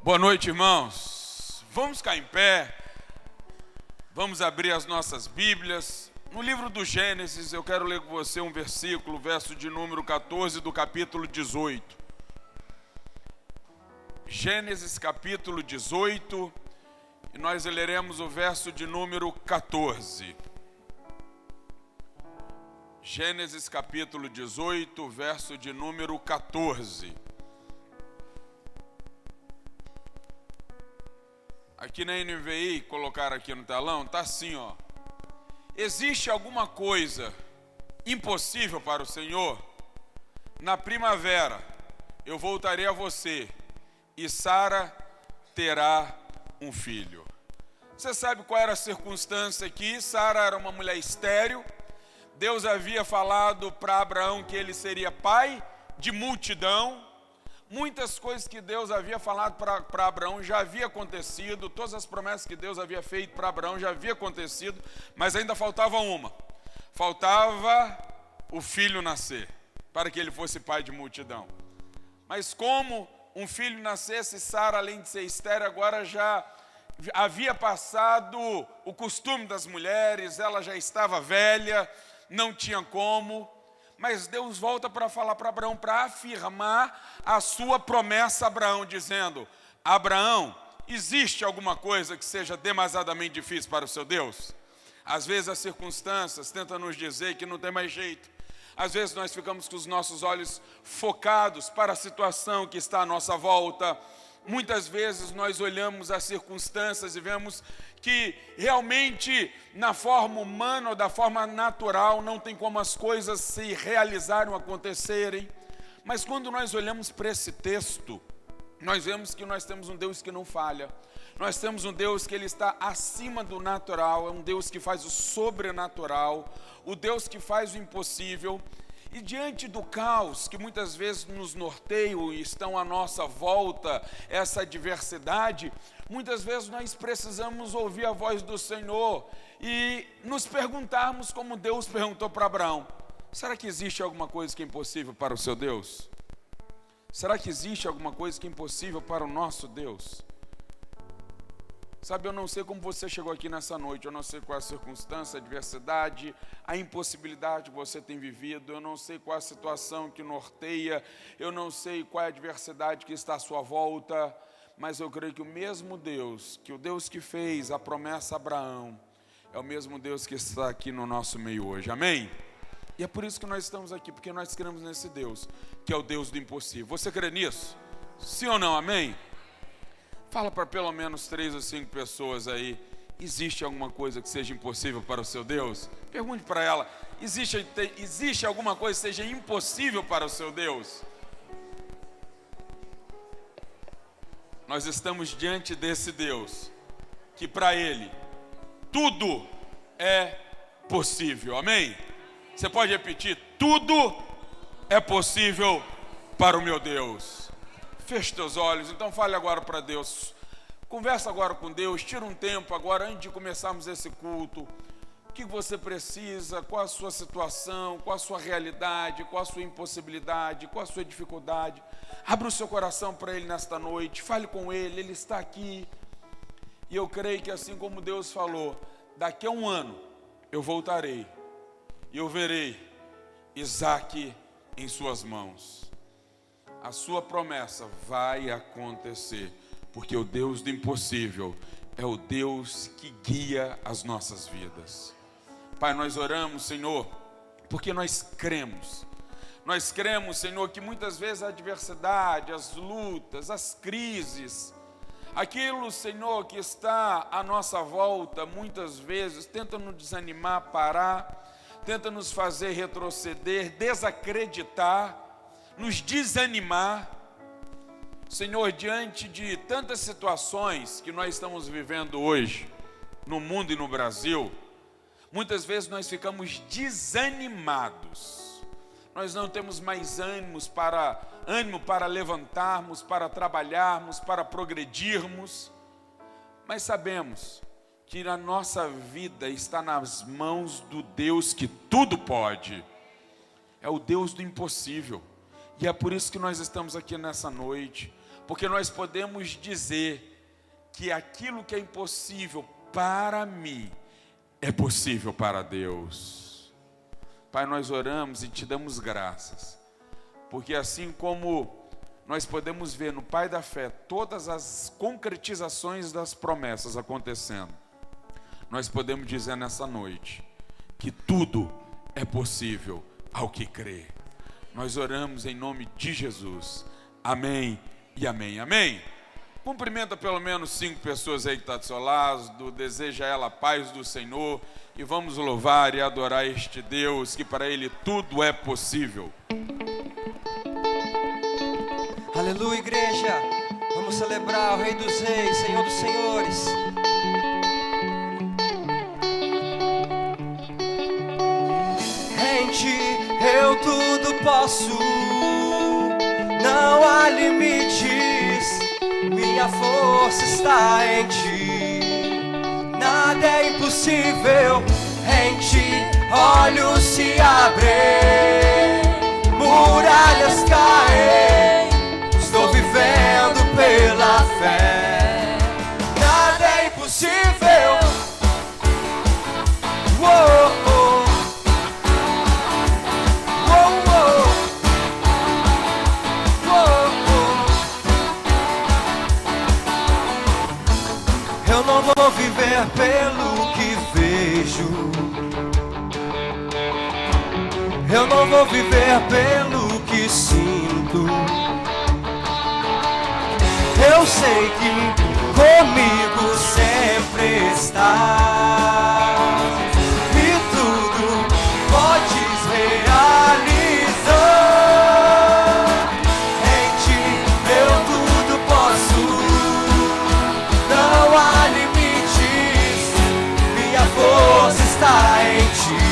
Boa noite, irmãos. Vamos ficar em pé. Vamos abrir as nossas Bíblias. No livro do Gênesis, eu quero ler com você um versículo, verso de número 14 do capítulo 18. Gênesis capítulo 18, e nós leremos o verso de número 14. Gênesis capítulo 18, verso de número 14. Aqui na NVI, colocar aqui no telão, está assim, ó. Existe alguma coisa impossível para o Senhor? Na primavera eu voltarei a você e Sara terá um filho. Você sabe qual era a circunstância aqui? Sara era uma mulher estéril. Deus havia falado para Abraão que ele seria pai de multidão. Muitas coisas que Deus havia falado para Abraão já havia acontecido, todas as promessas que Deus havia feito para Abraão já havia acontecido, mas ainda faltava uma. Faltava o filho nascer, para que ele fosse pai de multidão. Mas como um filho nascesse, Sara, além de ser estéril, agora já havia passado o costume das mulheres, ela já estava velha, não tinha como. Mas Deus volta para falar para Abraão, para afirmar a sua promessa a Abraão, dizendo: Abraão, existe alguma coisa que seja demasiadamente difícil para o seu Deus? Às vezes as circunstâncias tentam nos dizer que não tem mais jeito. Às vezes nós ficamos com os nossos olhos focados para a situação que está à nossa volta. Muitas vezes nós olhamos as circunstâncias e vemos que realmente na forma humana ou da forma natural não tem como as coisas se realizarem ou acontecerem. Mas quando nós olhamos para esse texto, nós vemos que nós temos um Deus que não falha. Nós temos um Deus que ele está acima do natural, é um Deus que faz o sobrenatural, o Deus que faz o impossível. E diante do caos que muitas vezes nos norteiam e estão à nossa volta, essa adversidade, muitas vezes nós precisamos ouvir a voz do Senhor e nos perguntarmos como Deus perguntou para Abraão: será que existe alguma coisa que é impossível para o seu Deus? Será que existe alguma coisa que é impossível para o nosso Deus? Sabe, eu não sei como você chegou aqui nessa noite, eu não sei qual é a circunstância, a adversidade, a impossibilidade que você tem vivido, eu não sei qual é a situação que norteia, eu não sei qual é a adversidade que está à sua volta, mas eu creio que o mesmo Deus, que o Deus que fez a promessa a Abraão, é o mesmo Deus que está aqui no nosso meio hoje, amém? E é por isso que nós estamos aqui, porque nós cremos nesse Deus, que é o Deus do impossível. Você crê nisso? Sim ou não, amém? Fala para pelo menos 3 ou 5 pessoas aí: existe alguma coisa que seja impossível para o seu Deus? Pergunte para ela: existe alguma coisa que seja impossível para o seu Deus? Nós estamos diante desse Deus, que para Ele tudo é possível, amém? Você pode repetir: tudo é possível para o meu Deus. Feche teus olhos, então fale agora para Deus. Conversa agora com Deus, tira um tempo agora antes de começarmos esse culto. O que você precisa, qual a sua situação, qual a sua realidade, qual a sua impossibilidade, qual a sua dificuldade. Abra o seu coração para Ele nesta noite, fale com Ele, Ele está aqui. E eu creio que assim como Deus falou, daqui a um ano eu voltarei e eu verei Isaque em suas mãos. A sua promessa vai acontecer, porque o Deus do impossível é o Deus que guia as nossas vidas. Pai, nós oramos, Senhor, porque nós cremos. Nós cremos, Senhor, que muitas vezes a adversidade, as lutas, as crises, aquilo, Senhor, que está à nossa volta, muitas vezes tenta nos desanimar, parar, tenta nos fazer retroceder, desacreditar, nos desanimar. Senhor, diante de tantas situações que nós estamos vivendo hoje, no mundo e no Brasil, muitas vezes nós ficamos desanimados. Nós não temos mais ânimo para levantarmos, para trabalharmos, para progredirmos. Mas sabemos que a nossa vida está nas mãos do Deus que tudo pode. É o Deus do impossível. E é por isso que nós estamos aqui nessa noite, porque nós podemos dizer que aquilo que é impossível para mim é possível para Deus. Pai, nós oramos e te damos graças, porque assim como nós podemos ver no Pai da Fé todas as concretizações das promessas acontecendo, nós podemos dizer nessa noite que tudo é possível ao que crê. Nós oramos em nome de Jesus. Amém e amém. Amém. Cumprimenta pelo menos 5 pessoas aí que estão do seu lado, deseja a ela a paz do Senhor, e vamos louvar e adorar este Deus, que para Ele tudo é possível. Aleluia, igreja. Vamos celebrar o Rei dos Reis, Senhor dos Senhores. Em Ti eu tudo posso, não há limites, minha força está em Ti, nada é impossível. Em Ti olhos se abrem, muralhas caem, estou vivendo pela fé, nada é impossível. Uou, oh. Uou, oh. Uou, oh. Eu não vou viver pelo que vejo, eu não vou viver pelo que sinto. Eu sei que comigo sempre está, e tudo podes realizar. Em Ti eu tudo posso, não há limites, minha força está em Ti,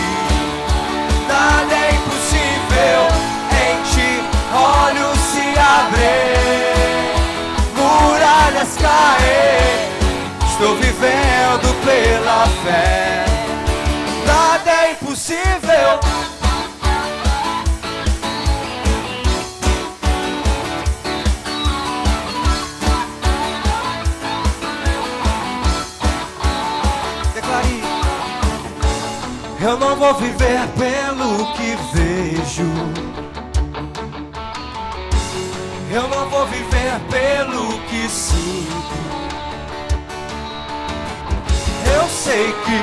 nada é impossível. Em Ti olhos se abrem, muralhas caem, estou vivendo pela fé, nada é impossível. Declare: eu não vou viver pelo que vejo, eu não vou viver pelo que sinto. Eu sei que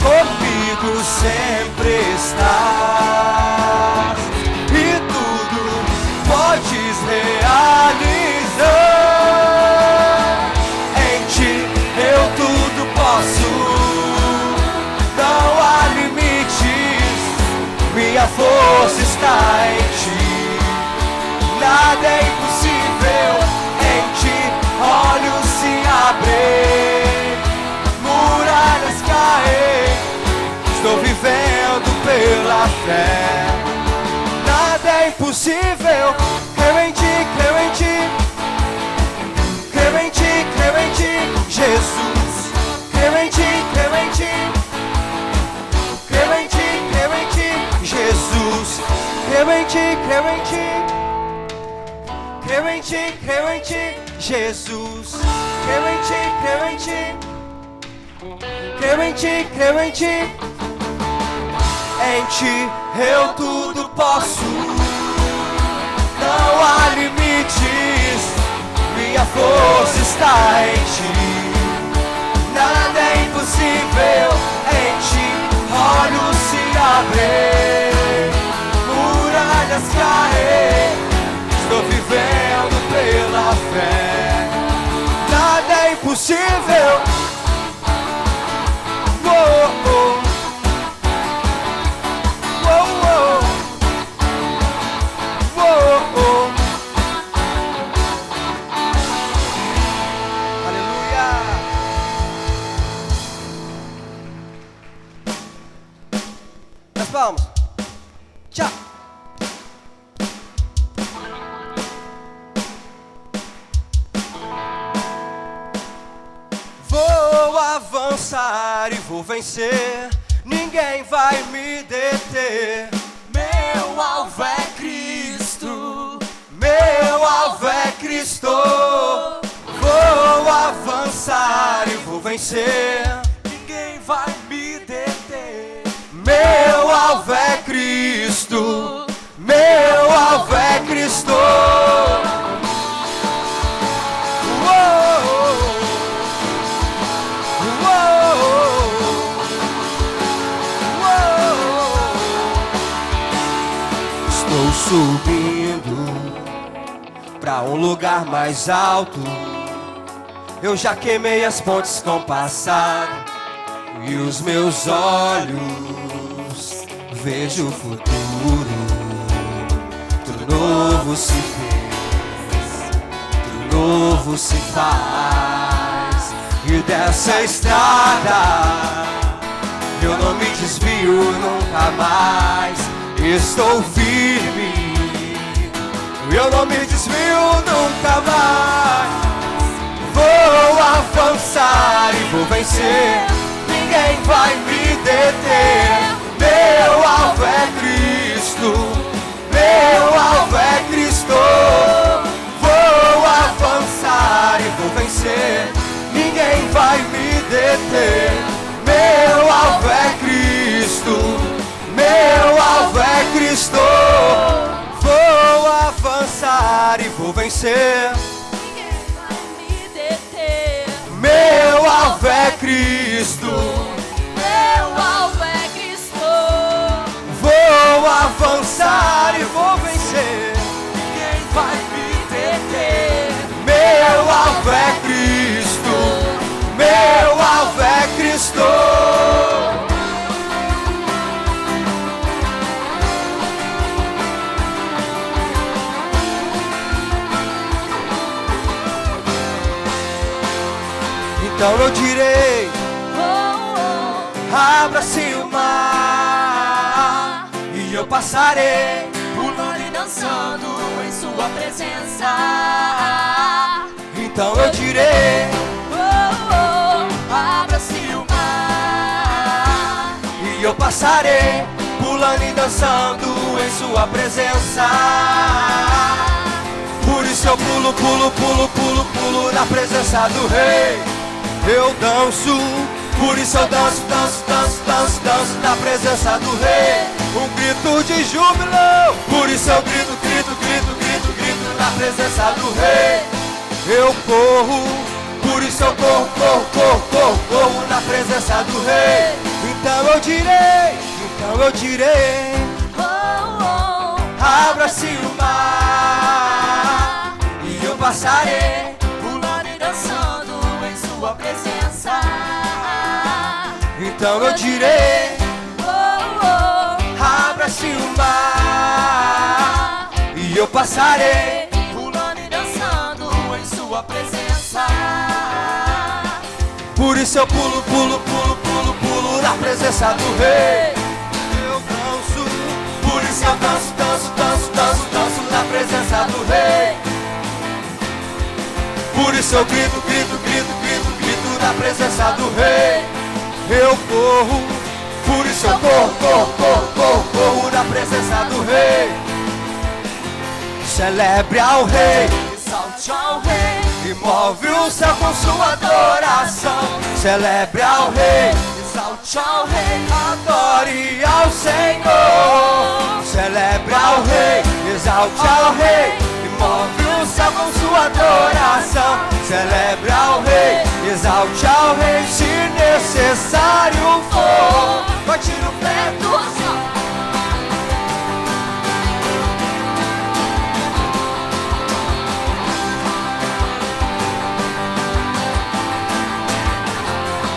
comigo sempre estás, e tudo podes realizar. Em Ti eu tudo posso, não há limites, minha força está em Ti, nada é impossível. Em Ti olhos se abrem, muralhas caem, estou vivendo pela fé, nada é impossível. Creio em Ti, creio em Ti, creio em Ti, creio em Ti, Jesus. Creio em Ti, creio em Ti, creio em Ti, creio em Ti, Jesus. Creio em Ti, creio em Ti, creio em Ti, creio em Ti, Jesus. Creio em Ti, creio em Ti, creio em Ti, creio em Ti. Em Ti eu tudo posso, não há limites, minha força está em Ti, nada é impossível. Em Ti olhos se abrem, muralhas caem, estou vivendo pela fé, nada é impossível. Uou, oh. Uou, oh. Uou, oh. Aleluia. As palmas. Tchau. Vou avançar e vou vencer, ninguém vai me deter. Meu alvo é Cristo, meu Meu alvo é Cristo. Vou avançar e vou vencer. Ninguém vai me deter. Meu alvo é Cristo. Meu alvo é Cristo. Estou subindo pra um lugar mais alto. Eu já queimei as pontes com o passado e os meus olhos vejo o futuro. Tudo novo se fez, tudo novo se faz. E dessa estrada eu não me desvio nunca mais. Estou firme, eu não me desvio nunca mais. Vou avançar e vou vencer. Ninguém vai me deter. Meu alvo é Cristo. Meu alvo é Cristo. Vou avançar e vou vencer. Ninguém vai me deter. Meu alvo é Cristo. Meu alvo é Cristo. Vou avançar e vou vencer. Ninguém vai me deter. Meu alvo é Cristo. Meu alvo é Cristo. Vou avançar e vou vencer. Ninguém vai me deter. Meu alvo é Cristo. Meu alvo é Cristo. Então eu direi, abra-se o mar, e eu passarei, pulando e dançando em sua presença. então eu direi, Abra-se o mar, e eu passarei, pulando e dançando em sua presença. Por isso eu pulo, pulo, pulo, pulo, pulo na presença do Rei. Eu danço, por isso eu danço, danço, danço, danço, danço na presença do Rei. Um grito de júbilo, por isso eu grito, grito, grito, grito, grito na presença do Rei. Eu corro, por isso eu corro, corro, corro, corro, corro na presença do Rei. Então eu direi, abra-se o mar, e eu passarei, pulando e dançando em sua presença. então eu direi, abra-se o mar, e eu passarei, pulando e dançando em sua presença. por isso eu pulo, pulo, pulo, pulo, pulo na presença do Rei. Eu danço, por isso eu danço, danço, danço, danço, danço na presença do Rei. Por isso eu grito, grito, grito, grito, grito na presença do Rei. Eu corro, por isso eu corro, corro, corro, corro, corro na presença do Rei. Celebre ao Rei, Exalte ao Rei, e move o céu com sua adoração. Celebre ao Rei, exalte ao Rei, adore ao Senhor. Celebre ao Rei, exalte ao Rei, e move o céu com sua adoração. Celebre ao Rei, exalte ao Rei, se necessário for. Bate no pé do céu.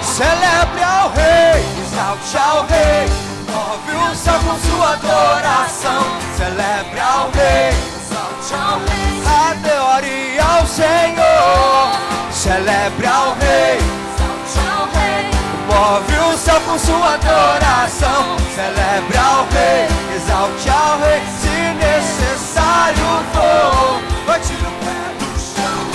Celebre ao Rei, exalte ao Rei, move o céu com sua adoração. Celebre ao Rei, exalte ao Rei, adore ao Senhor. Celebre ao Rei, exalte ao Rei, move o céu com sua adoração. Celebre ao Rei, exalte ao Rei, se necessário for. Bate no pé do chão.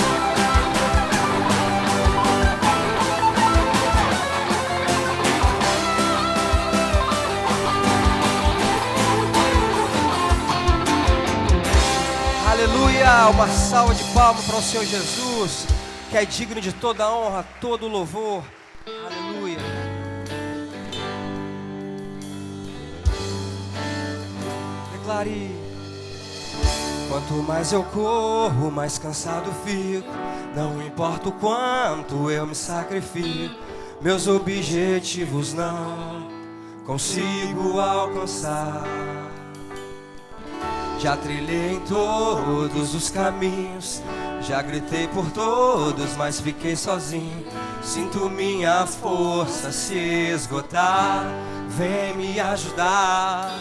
Aleluia. dar uma salva de palmas para o Senhor Jesus, que é digno de toda honra, todo louvor. Aleluia. Declare: quanto mais eu corro, mais cansado fico. Não importa o quanto eu me sacrifico, meus objetivos não consigo alcançar. Já trilhei em todos os caminhos, já gritei por todos, mas fiquei sozinho. Sinto minha força se esgotar, vem me ajudar.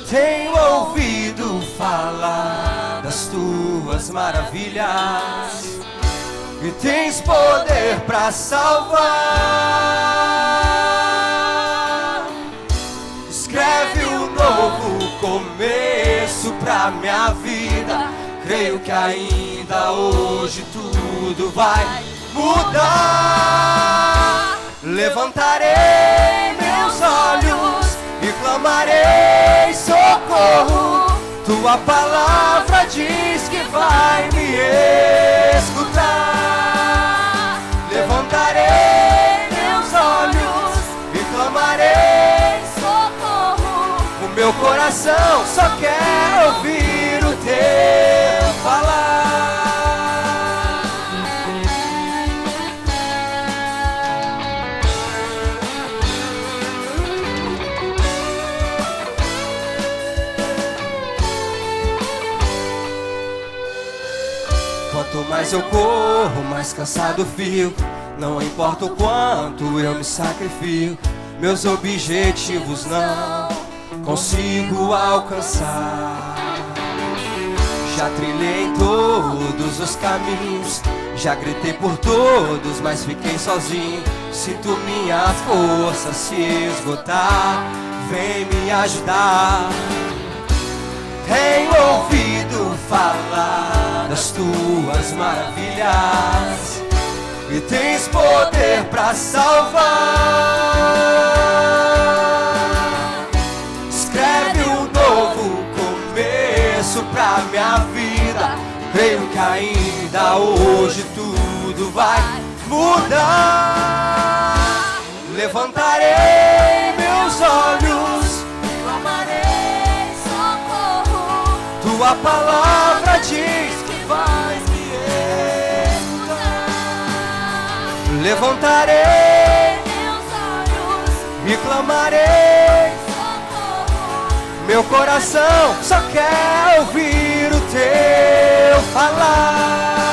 Tenho ouvido falar das tuas maravilhas e tens poder pra salvar. Escreve um novo começo pra minha vida. Creio que ainda hoje tudo vai mudar. Levantarei meus olhos e clamarei socorro. Tua palavra diz que vai me escutar. Levantarei meus olhos e clamarei socorro. O meu coração só quer ouvir o teu falar. Quanto mais eu corro, mais cansado fico. Não importa o quanto eu me sacrifico, meus objetivos não consigo alcançar. Já trilhei em todos os caminhos, já gritei por todos, mas fiquei sozinho. Sinto minha força se esgotar, vem me ajudar. Tenho ouvido falar das tuas maravilhas e tens poder pra salvar. Escreve um novo começo pra minha vida. Creio que ainda hoje tudo vai mudar. Levantarei meus olhos, clamarei socorro. Tua palavra diz que vais me escutar. Levantarei meus olhos e clamarei socorro. Meu coração só quer ouvir o teu falar.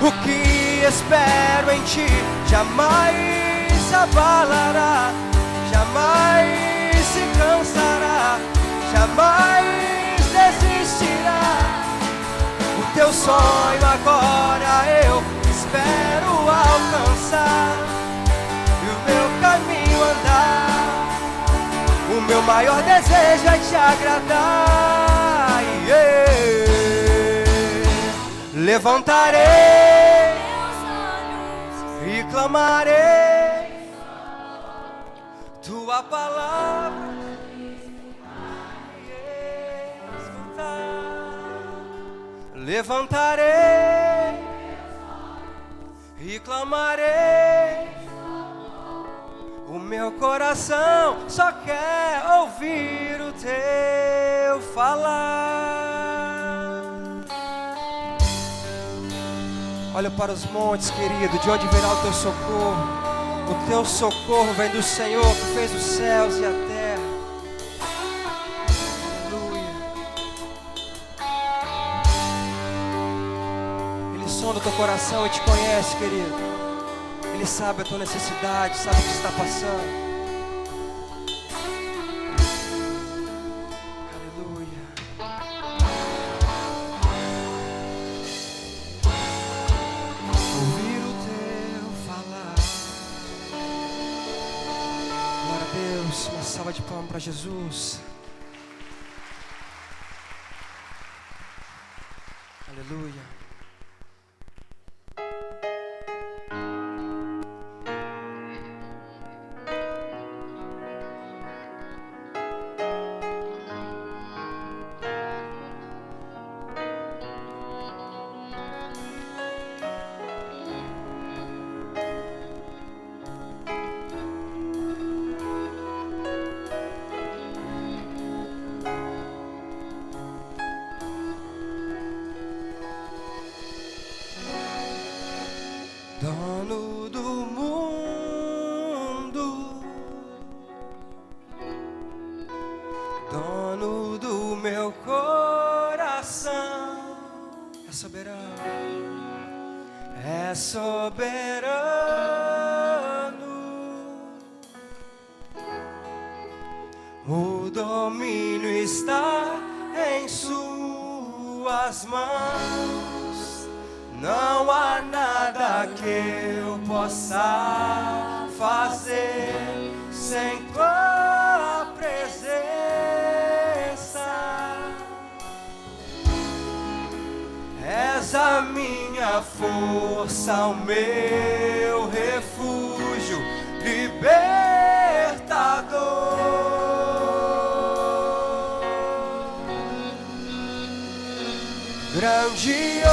O que espero em ti jamais abalará, jamais se cansará, jamais desistirá. O teu sonho agora eu espero alcançar e o meu caminho andar. O meu maior desejo é te agradar. Levantarei meus olhos e clamarei tua palavra. Levantarei e clamarei. O meu coração só quer ouvir o teu falar. Olha para os montes, querido, de onde virá o teu socorro? O teu socorro vem do Senhor que fez os céus e a terra. Do teu coração e te conhece, querido. Ele sabe a tua necessidade, sabe o que está passando. Aleluia. Ouvir o teu falar. Glória a Deus. Uma salva de palmas para Jesus. Aleluia. O domínio está em suas mãos. Não há nada que eu possa fazer sem tua presença. És a minha força, o meu refúgio, libertador. Grandioso,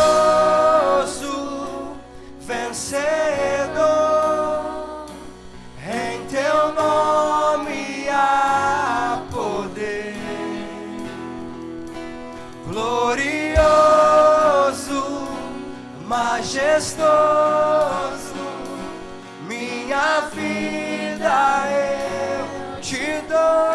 vencedor, em teu nome há poder. Glorioso, majestoso, minha vida eu te dou.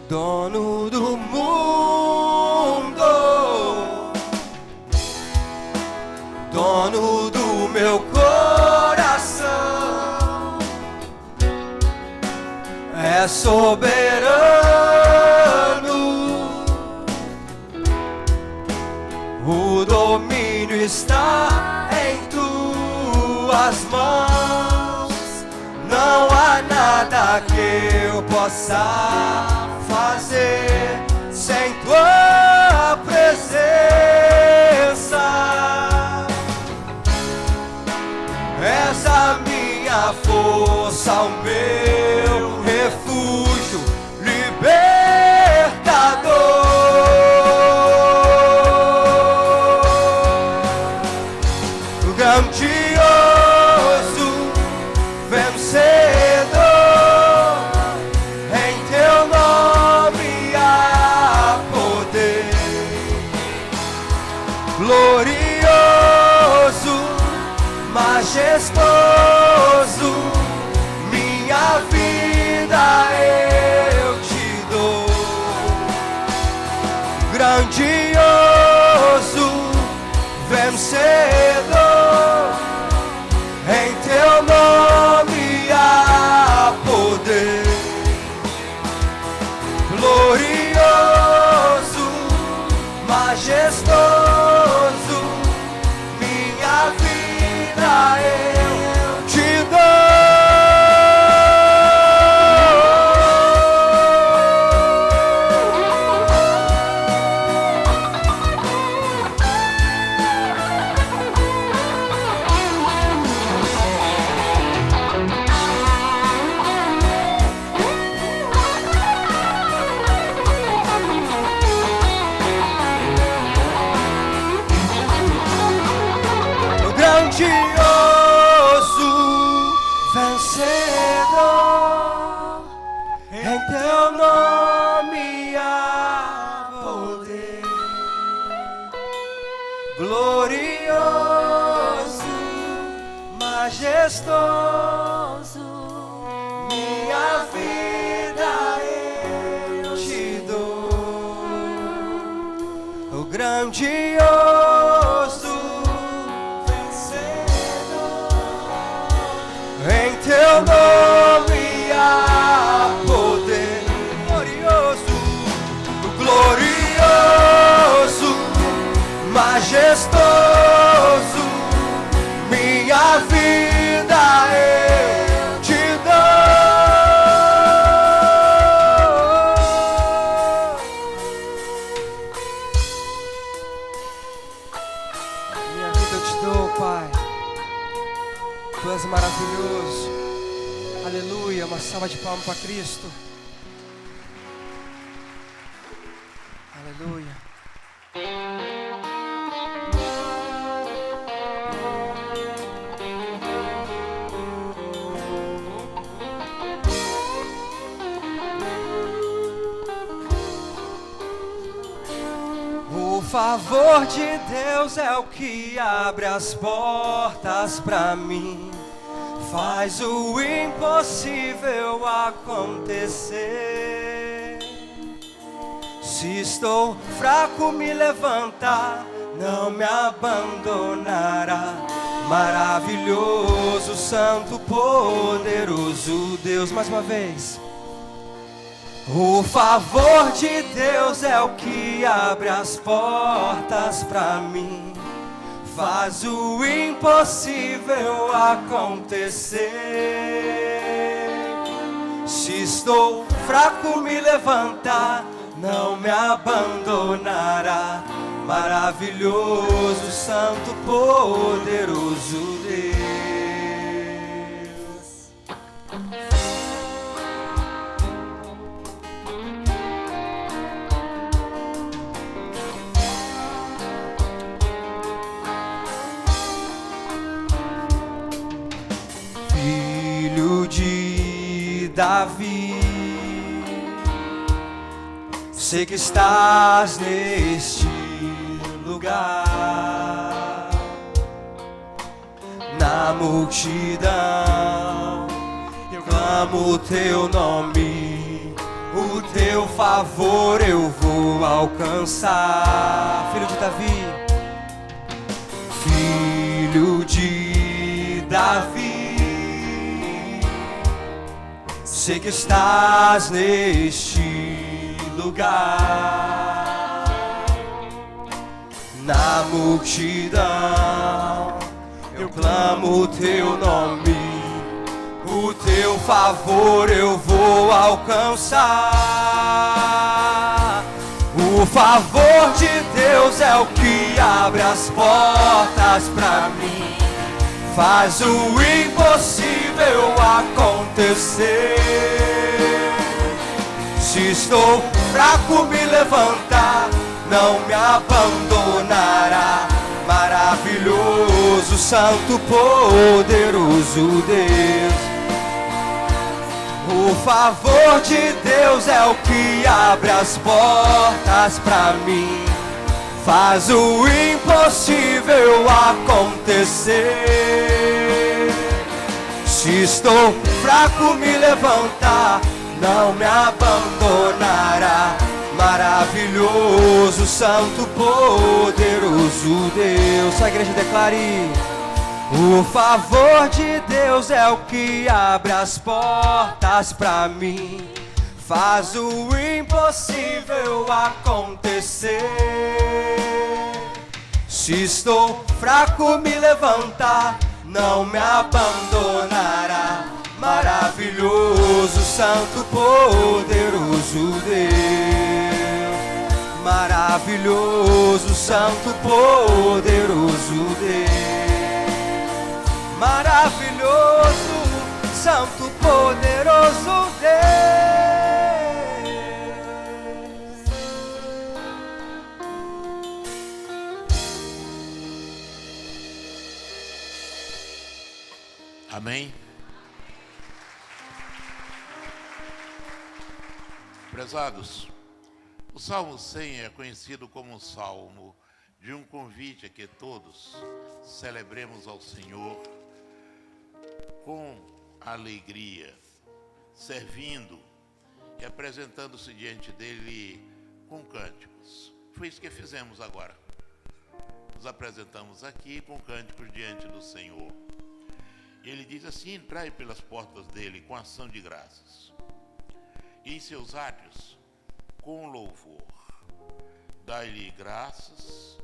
Dono do mundo, dono do meu coração, é soberano. O domínio está em tuas mãos. Não há nada que eu possa fazer sem tua presença. És a minha força, o meu refúgio, libertador. Grandioso, vencedor, em teu nome há poder. Glorioso, majestoso, minha vida eu te dou. Grandioso, vencedor, em teu nome há poder. Glorioso, majestoso, minha vida eu te grandioso, vencedor, em teu nome há poder. Glorioso, majestoso, minha vida eu te dou. O grandioso, em teu nome há poder. Glorioso, glorioso, majestoso, minha vida eu te dou. Minha vida eu te dou, Pai. Tu és maravilhoso. Aleluia, uma salva de palmas para Cristo. favor de Deus é o que abre as portas pra mim, faz o impossível acontecer. Se estou fraco, me levantar, não me abandonará. Maravilhoso, santo, poderoso Deus. Mais uma vez. O favor de Deus é o que abre as portas pra mim, faz o impossível acontecer. Se estou fraco, me levantar, não me abandonará. Maravilhoso, santo, poderoso Deus. Filho de Davi, sei que estás neste lugar. Na multidão eu clamo o teu nome, o teu favor eu vou alcançar. Filho de Davi, filho de Davi, sei que estás neste lugar. Na multidão eu clamo o teu nome, o teu favor eu vou alcançar. O favor de Deus é o que abre as portas pra mim, faz o impossível acontecer. Se estou fraco, me levantar, não me abandonará. Maravilhoso, santo, poderoso Deus. O favor de Deus é o que abre as portas pra mim, faz o impossível acontecer. Se estou fraco, me levantar, não me abandonará. Maravilhoso, santo, poderoso Deus. A igreja declare: o favor de Deus é o que abre as portas pra mim, faz o impossível acontecer. Se estou fraco, me levantar, não me abandonará. Maravilhoso, santo, poderoso Deus. Maravilhoso, santo, poderoso Deus. Maravilhoso, santo, poderoso Deus. Amém? Prezados, o Salmo 100 é conhecido como um salmo de um convite a que todos celebremos ao Senhor com alegria, servindo e apresentando-se diante dele com cânticos. Foi isso que fizemos agora. Nos apresentamos aqui com cânticos diante do Senhor. Ele diz assim: entrai pelas portas dele com ação de graças, e em seus átrios com louvor. Dai-lhe graças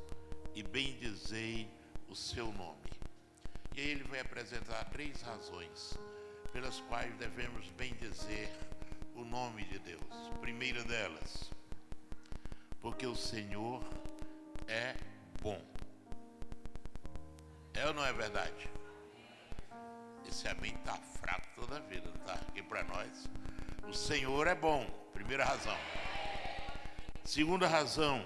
e bendizei o seu nome. E aí ele vai apresentar 3 razões pelas quais devemos bendizer o nome de Deus. Primeira delas, porque o Senhor é bom. É ou não é verdade? Esse amém está fraco toda a vida, não está? Aqui para nós. O Senhor é bom. Primeira razão. Segunda razão,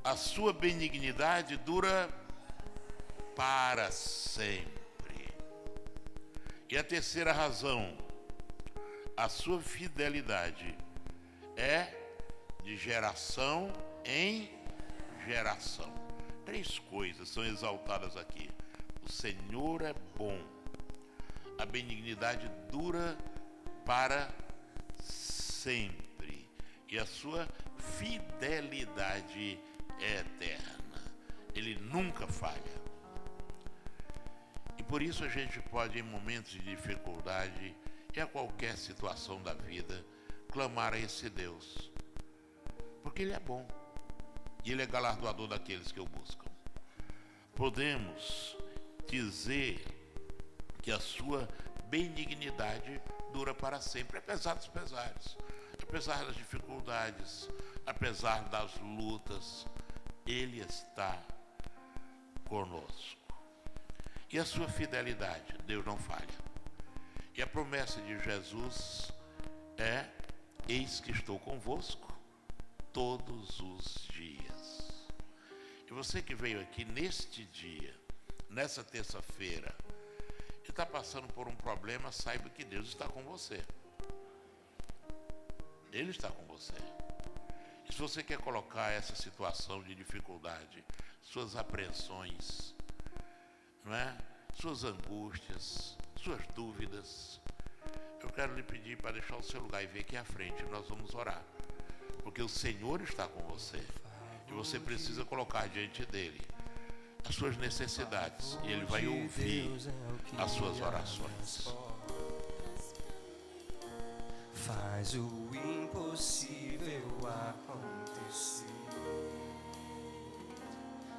a sua benignidade dura para sempre. E a terceira razão, a sua fidelidade é de geração em geração. 3 coisas são exaltadas aqui. O Senhor é bom. A benignidade dura para sempre. E a sua fidelidade é eterna. Ele nunca falha. E por isso a gente pode, em momentos de dificuldade e a qualquer situação da vida, clamar a esse Deus. Porque Ele é bom. E Ele é galardoador daqueles que o buscam. Podemos dizer que a sua benignidade dura para sempre, apesar dos pesares, apesar das dificuldades, apesar das lutas, Ele está conosco. E a sua fidelidade, Deus não falha. E a promessa de Jesus é: eis que estou convosco todos os dias. E você que veio aqui neste dia, nessa terça-feira, e está passando por um problema, saiba que Deus está com você. Ele está com você. E se você quer colocar essa situação de dificuldade, suas apreensões, não é? Suas angústias, suas dúvidas, eu quero lhe pedir para deixar o seu lugar e vir aqui à frente, nós vamos orar. Porque o Senhor está com você. E você precisa colocar diante dele as suas necessidades. E ele vai ouvir as suas orações. Faz o impossível acontecer.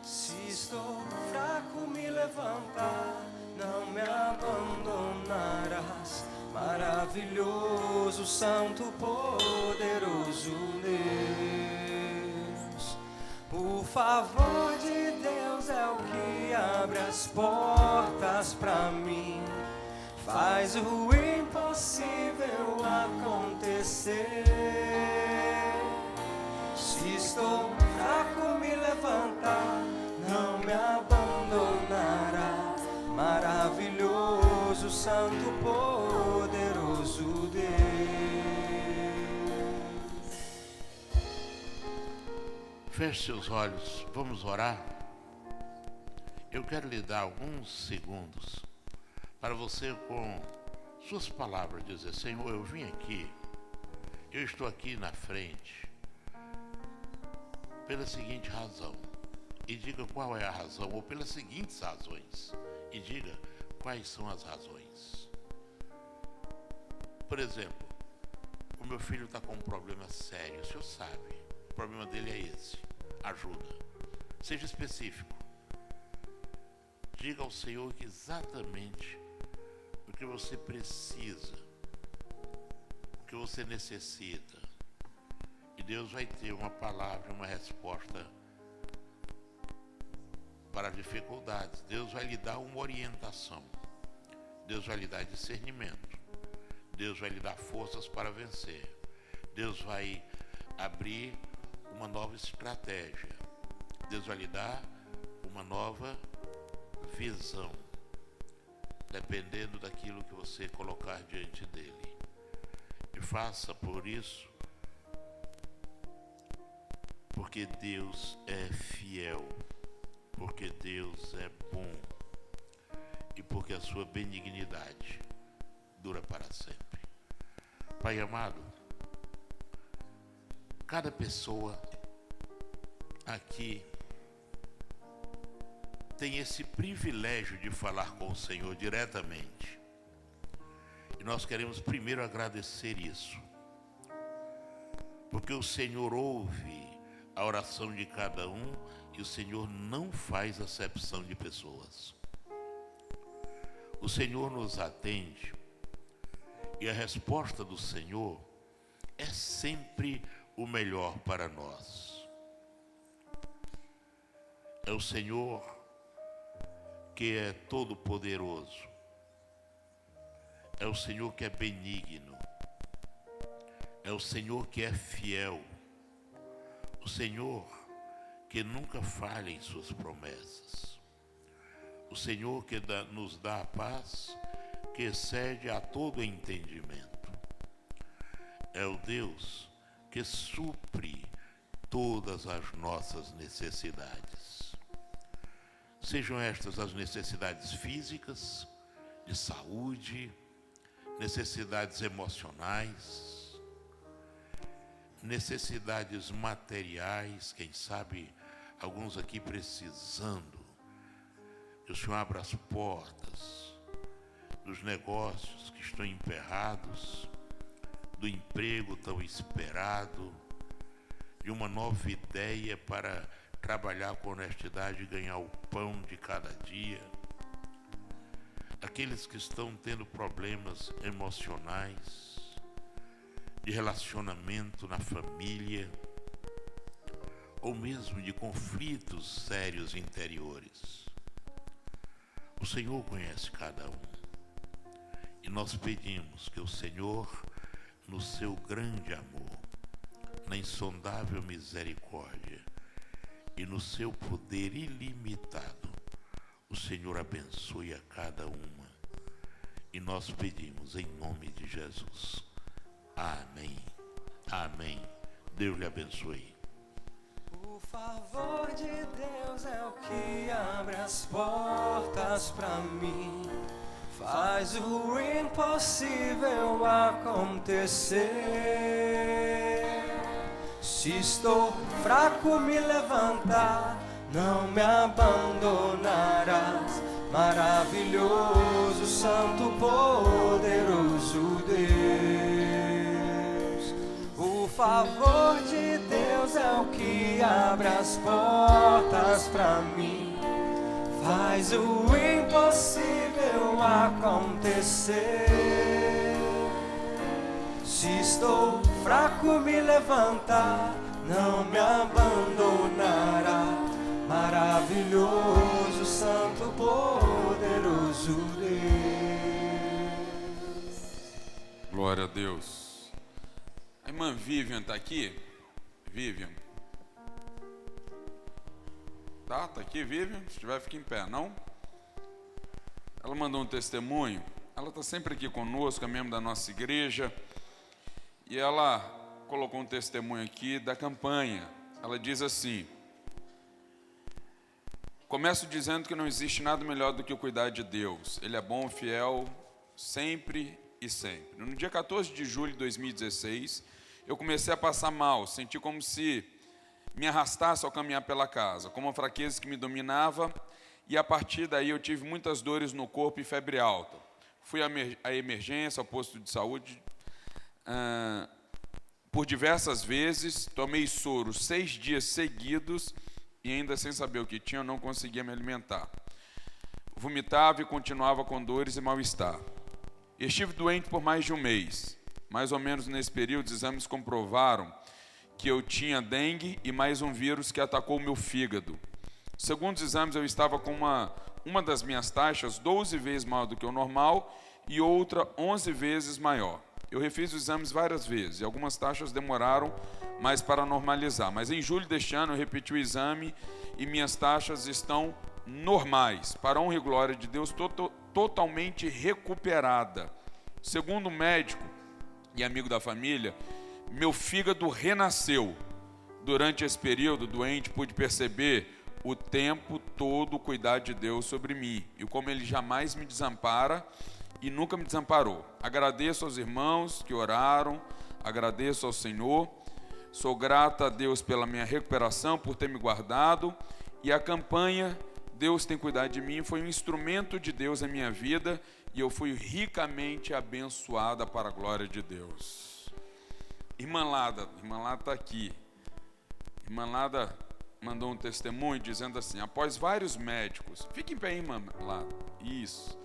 Se estou fraco, me levantar, não me abandonarás. Maravilhoso, santo, poderoso Deus. O favor de Deus é o que abre as portas pra mim. Faz o impossível acontecer. Se estou fraco, me levantar, não me abandonará. Maravilhoso, santo, poderoso Deus. Feche seus olhos, vamos orar. Eu quero lhe dar alguns segundos para você, com suas palavras, dizer: Senhor, eu vim aqui, eu estou aqui na frente pela seguinte razão. E diga qual é a razão, ou pelas seguintes razões. E diga quais são as razões. Por exemplo, o meu filho está com um problema sério, o senhor sabe, o problema dele é esse. Ajuda. Seja específico. Diga ao Senhor que exatamente o que você precisa, o que você necessita. E Deus vai ter uma palavra, uma resposta para as dificuldades. Deus vai lhe dar uma orientação. Deus vai lhe dar discernimento. Deus vai lhe dar forças para vencer. Deus vai abrir uma nova estratégia. Deus vai lhe dar uma nova visão, dependendo daquilo que você colocar diante dele. E faça por isso, porque Deus é fiel, porque Deus é bom e porque a sua benignidade dura para sempre. Pai amado, cada pessoa aqui tem esse privilégio de falar com o Senhor diretamente. E nós queremos primeiro agradecer isso, porque o Senhor ouve a oração de cada um e o Senhor não faz acepção de pessoas. O Senhor nos atende e a resposta do Senhor é sempre o melhor para nós. É o Senhor que é todo poderoso. É o Senhor que é benigno. É o Senhor que é fiel. O Senhor que nunca falha em suas promessas. O Senhor que nos dá a paz que excede a todo entendimento. É o Deus que supre todas as nossas necessidades. Sejam estas as necessidades físicas, de saúde, necessidades emocionais, necessidades materiais, quem sabe alguns aqui precisando que o Senhor abra as portas dos negócios que estão emperrados, do emprego tão esperado, de uma nova ideia para trabalhar com honestidade e ganhar o pão de cada dia. Aqueles que estão tendo problemas emocionais, de relacionamento na família, ou mesmo de conflitos sérios interiores. O Senhor conhece cada um. E nós pedimos que o Senhor, no seu grande amor, na insondável misericórdia e no seu poder ilimitado, o Senhor abençoe a cada uma. E nós pedimos em nome de Jesus. Amém. Amém. Deus lhe abençoe. O favor de Deus é o que abre as portas pra mim, faz o impossível acontecer. Se estou fraco, me levantar, não me abandonarás. Maravilhoso, santo, poderoso Deus. O favor de Deus é o que abre as portas pra mim, faz o impossível acontecer. Se estou fraco, me levantar, não me abandonará. Maravilhoso, santo, poderoso Deus. Glória a Deus. A irmã Vivian está aqui? Vivian. Tá aqui, Vivian? Se tiver, fica em pé, não? Ela mandou um testemunho. Ela está sempre aqui conosco, é membro da nossa igreja. E ela colocou um testemunho aqui da campanha. Ela diz assim: começo dizendo que não existe nada melhor do que o cuidar de Deus. Ele é bom, fiel, sempre e sempre. No dia 14 de julho de 2016, eu comecei a passar mal. Senti como se me arrastasse ao caminhar pela casa, com uma fraqueza que me dominava. E a partir daí eu tive muitas dores no corpo e febre alta. Fui à emergência, ao posto de saúde, por diversas vezes. Tomei soro 6 dias seguidos e ainda sem saber o que tinha, eu não conseguia me alimentar. Vomitava e continuava com dores e mal-estar. Estive doente por mais de um mês. Mais ou menos nesse período, os exames comprovaram que eu tinha dengue e mais um vírus que atacou o meu fígado. Segundo os exames, eu estava com uma das minhas taxas 12 vezes maior do que o normal e outra 11 vezes maior. Eu refiz os exames várias vezes e algumas taxas demoraram mais para normalizar. Mas em julho deste ano eu repeti o exame e minhas taxas estão normais. Para a honra e glória de Deus, totalmente recuperada. Segundo o médico e amigo da família, meu fígado renasceu. Durante esse período doente, pude perceber o tempo todo o cuidado de Deus sobre mim e como Ele jamais me desampara e nunca me desamparou. Agradeço aos irmãos que oraram, agradeço ao Senhor, sou grata a Deus pela minha recuperação, por ter me guardado, e a campanha Deus tem cuidado de mim foi um instrumento de Deus na minha vida e eu fui ricamente abençoada para a glória de Deus. Irmã Lada está aqui. Irmã Lada mandou um testemunho dizendo assim: após vários médicos, fique em pé, irmã Lada, isso.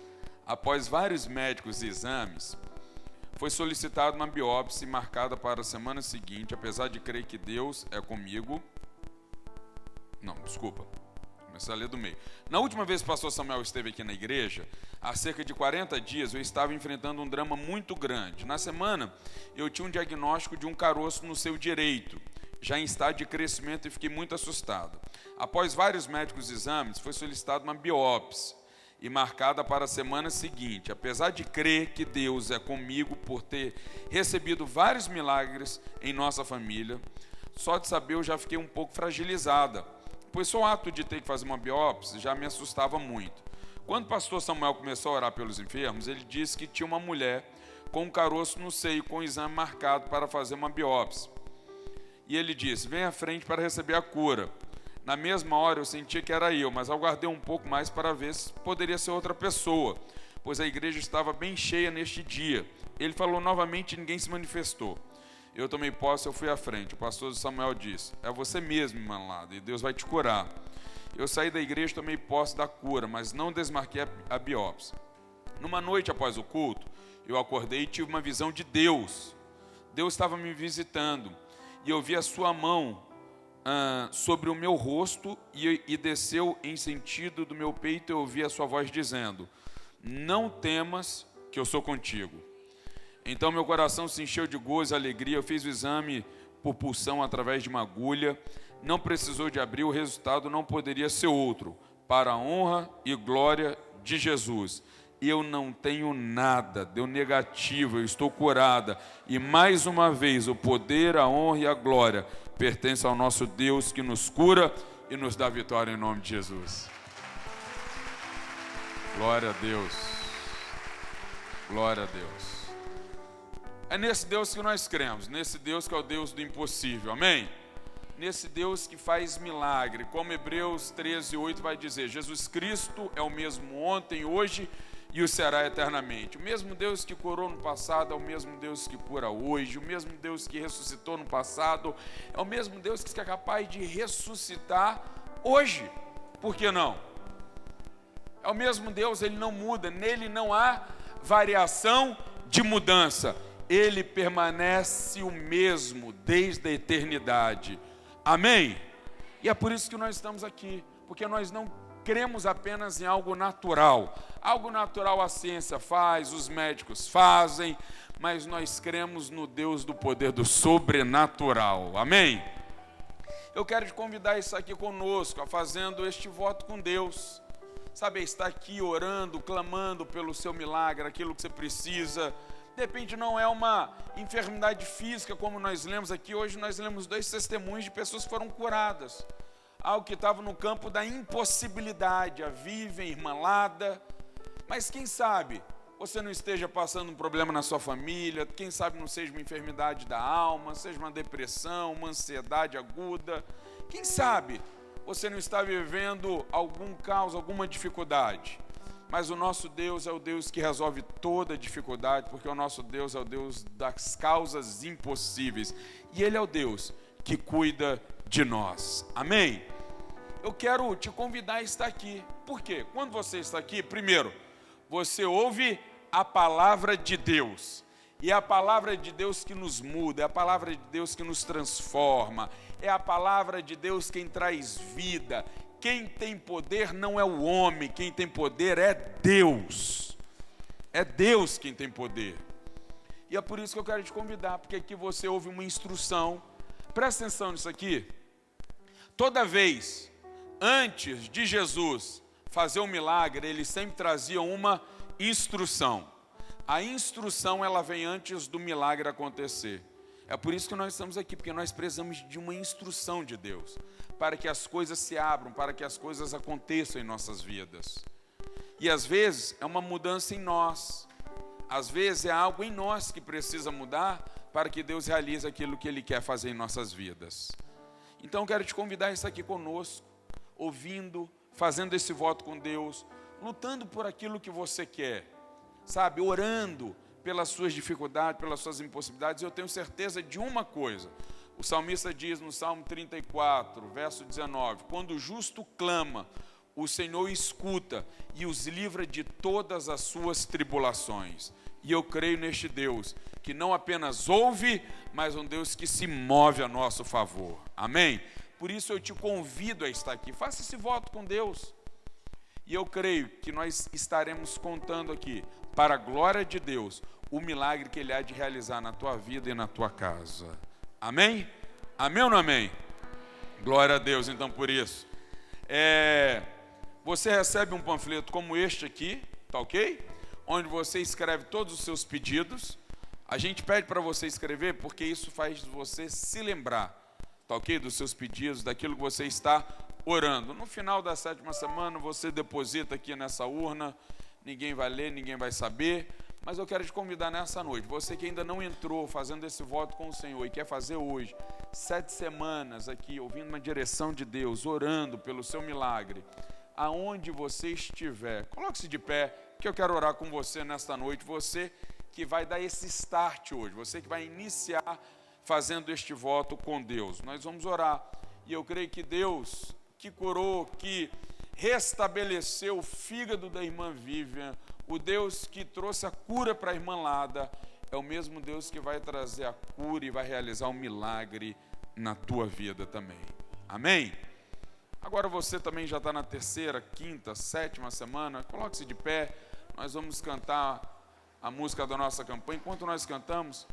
Após vários médicos e exames, foi solicitada uma biópsia marcada para a semana seguinte, apesar de crer que Deus é comigo. Não, desculpa. Comecei a ler do meio. Na última vez que o pastor Samuel esteve aqui na igreja, há cerca de 40 dias, eu estava enfrentando um drama muito grande. Na semana, eu tinha um diagnóstico de um caroço no seu direito, já em estado de crescimento, e fiquei muito assustado. Após vários médicos e exames, foi solicitada uma biópsia e marcada para a semana seguinte. Apesar de crer que Deus é comigo por ter recebido vários milagres em nossa família, Só de saber eu já fiquei um pouco fragilizada, pois só o ato de ter que fazer uma biópsia já me assustava muito. Quando o pastor Samuel começou a orar pelos enfermos, ele disse que tinha uma mulher com um caroço no seio, com o exame marcado para fazer uma biópsia. E ele disse: vem à frente para receber a cura. Na mesma hora eu sentia que era eu, mas aguardei um pouco mais para ver se poderia ser outra pessoa, pois a igreja estava bem cheia neste dia. Ele falou novamente e ninguém se manifestou. Eu tomei posse, eu fui à frente. O pastor Samuel disse: é você mesmo, irmã Lada, e Deus vai te curar. Eu saí da igreja e tomei posse da cura, mas não desmarquei a biópsia. Numa noite após o culto, eu acordei e tive uma visão de Deus. Deus estava me visitando e eu vi a sua mão sobre o meu rosto e desceu em sentido do meu peito. Eu ouvi a sua voz dizendo: não temas, que eu sou contigo. Então meu coração se encheu de gozo e alegria. Eu fiz o exame por pulsão através de uma agulha. Não precisou de abrir, o resultado não poderia ser outro, para a honra e glória de Jesus. Eu não tenho nada, deu negativo, eu estou curada. E mais uma vez, o poder, a honra e a glória pertencem ao nosso Deus, que nos cura e nos dá vitória em nome de Jesus. Glória a Deus. Glória a Deus. É nesse Deus que nós cremos, nesse Deus que é o Deus do impossível, amém? Nesse Deus que faz milagre, como Hebreus 13:8 vai dizer: Jesus Cristo é o mesmo ontem, hoje e o será eternamente. O mesmo Deus que curou no passado é o mesmo Deus que cura hoje. O mesmo Deus que ressuscitou no passado é o mesmo Deus que é capaz de ressuscitar hoje. Por que não? É o mesmo Deus, ele não muda, nele não há variação de mudança. Ele permanece o mesmo desde a eternidade. Amém? E é por isso que nós estamos aqui, porque nós não cremos apenas em algo natural. Algo natural a ciência faz, os médicos fazem, mas nós cremos no Deus do poder do sobrenatural. Amém? Eu quero te convidar a estar aqui conosco, a fazendo este voto com Deus. Sabe, estar aqui orando, clamando pelo seu milagre, aquilo que você precisa. De repente não é uma enfermidade física como nós lemos aqui. Hoje nós lemos 2 testemunhos de pessoas que foram curadas. Algo que estava no campo da impossibilidade. A Vivian, irmã Lada. Mas quem sabe você não esteja passando um problema na sua família. Quem sabe não seja uma enfermidade da alma, seja uma depressão, uma ansiedade aguda. Quem sabe você não está vivendo algum caos, alguma dificuldade. Mas o nosso Deus é o Deus que resolve toda dificuldade, porque o nosso Deus é o Deus das causas impossíveis. E Ele é o Deus que cuida de nós. Amém? Eu quero te convidar a estar aqui. Por quê? Quando você está aqui, primeiro, você ouve a palavra de Deus. E é a palavra de Deus que nos muda, é a palavra de Deus que nos transforma, é a palavra de Deus quem traz vida. Quem tem poder não é o homem, quem tem poder é Deus. É Deus quem tem poder. E é por isso que eu quero te convidar, porque aqui você ouve uma instrução. Presta atenção nisso aqui. Toda vez, antes de Jesus fazer um milagre, ele sempre trazia uma instrução. A instrução, ela vem antes do milagre acontecer. É por isso que nós estamos aqui, porque nós precisamos de uma instrução de Deus, para que as coisas se abram, para que as coisas aconteçam em nossas vidas. E às vezes é uma mudança em nós, às vezes é algo em nós que precisa mudar, para que Deus realize aquilo que Ele quer fazer em nossas vidas. Então eu quero te convidar a estar aqui conosco, ouvindo, fazendo esse voto com Deus, lutando por aquilo que você quer, sabe, orando pelas suas dificuldades, pelas suas impossibilidades. Eu tenho certeza de uma coisa. O salmista diz no Salmo 34, verso 19: quando o justo clama, o Senhor escuta e os livra de todas as suas tribulações. E eu creio neste Deus, que não apenas ouve, mas um Deus que se move a nosso favor. Amém? Por isso eu te convido a estar aqui. Faça esse voto com Deus. E eu creio que nós estaremos contando aqui, para a glória de Deus, o milagre que Ele há de realizar na tua vida e na tua casa. Amém? Amém ou não amém? Glória a Deus, então, por isso. Você recebe um panfleto como este aqui, tá ok? Onde você escreve todos os seus pedidos. A gente pede para você escrever porque isso faz você se lembrar tá ok? Dos seus pedidos, daquilo que você está orando. No final da 7ª semana, você deposita aqui nessa urna, ninguém vai ler, ninguém vai saber, mas eu quero te convidar nessa noite, você que ainda não entrou fazendo esse voto com o Senhor e quer fazer hoje, 7 semanas aqui, ouvindo uma direção de Deus, orando pelo seu milagre, aonde você estiver, coloque-se de pé, que eu quero orar com você nesta noite, você que vai dar esse start hoje, você que vai iniciar fazendo este voto com Deus. Nós vamos orar, e eu creio que Deus, que curou, que restabeleceu o fígado da irmã Vivian, o Deus que trouxe a cura para a irmã Lada, é o mesmo Deus que vai trazer a cura e vai realizar um milagre na tua vida também. Amém? Agora você também já está na 3ª, 5ª, 7ª semana, coloque-se de pé, nós vamos cantar a música da nossa campanha. Enquanto nós cantamos,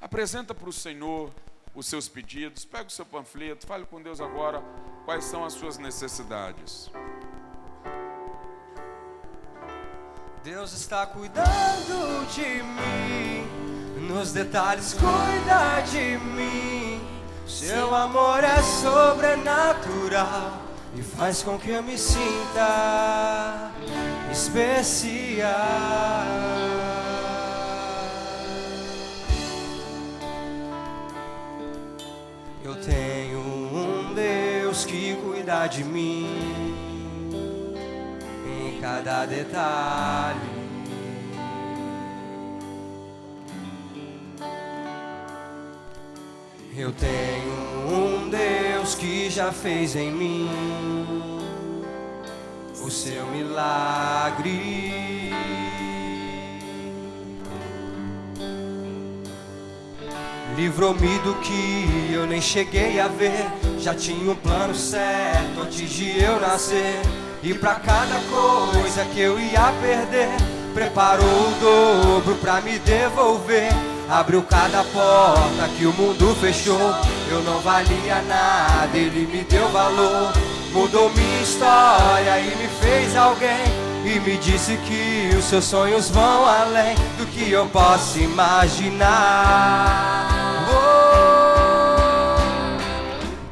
apresenta para o Senhor os seus pedidos, pega o seu panfleto, fale com Deus agora quais são as suas necessidades. Deus está cuidando de mim, nos detalhes cuida de mim. Seu amor é sobrenatural e faz com que eu me sinta especial. Eu tenho um Deus que cuida de mim em cada detalhe. Eu tenho um Deus que já fez em mim o seu milagre. Livrou-me do que eu nem cheguei a ver. Já tinha um plano certo antes de eu nascer. E pra cada coisa que eu ia perder, preparou o dobro pra me devolver. Abriu cada porta que o mundo fechou. Eu não valia nada, ele me deu valor. Mudou minha história e me fez alguém. E me disse que os seus sonhos vão além do que eu posso imaginar.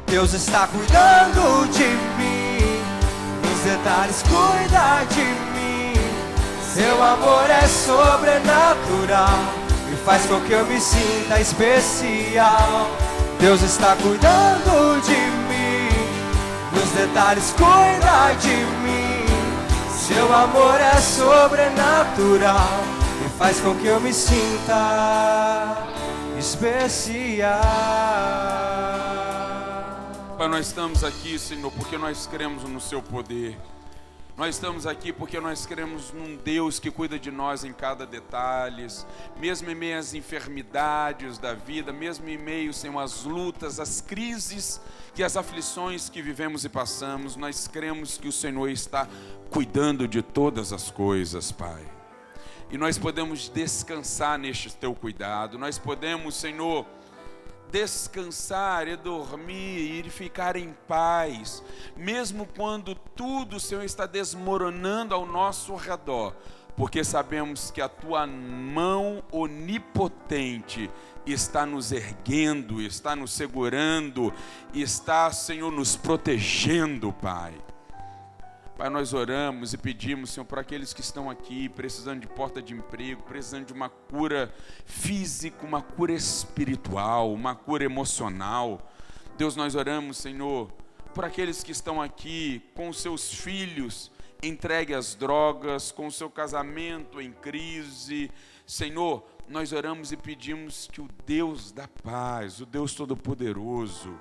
Deus está cuidando de mim, nos detalhes cuida de mim. Seu amor é sobrenatural e faz com que eu me sinta especial. Deus está cuidando de mim, nos detalhes cuida de mim. Seu amor é sobrenatural e faz com que eu me sinta especial. Pai, nós estamos aqui, Senhor, porque nós cremos no seu poder. Nós estamos aqui porque nós cremos num Deus que cuida de nós em cada detalhe, mesmo em meio às enfermidades da vida, mesmo em meio, Senhor, às lutas, às crises e às aflições que vivemos e passamos, nós cremos que o Senhor está cuidando de todas as coisas, Pai. E nós podemos descansar neste teu cuidado, nós podemos, Senhor, descansar e dormir e ficar em paz, mesmo quando tudo, Senhor, está desmoronando ao nosso redor, porque sabemos que a tua mão onipotente está nos erguendo, está nos segurando, está, Senhor, nos protegendo, Pai. Pai, nós oramos e pedimos, Senhor, para aqueles que estão aqui precisando de porta de emprego, precisando de uma cura física, uma cura espiritual, uma cura emocional. Deus, nós oramos, Senhor, por aqueles que estão aqui com seus filhos entregue às drogas, com o seu casamento em crise. Senhor, nós oramos e pedimos que o Deus da paz, o Deus Todo-Poderoso,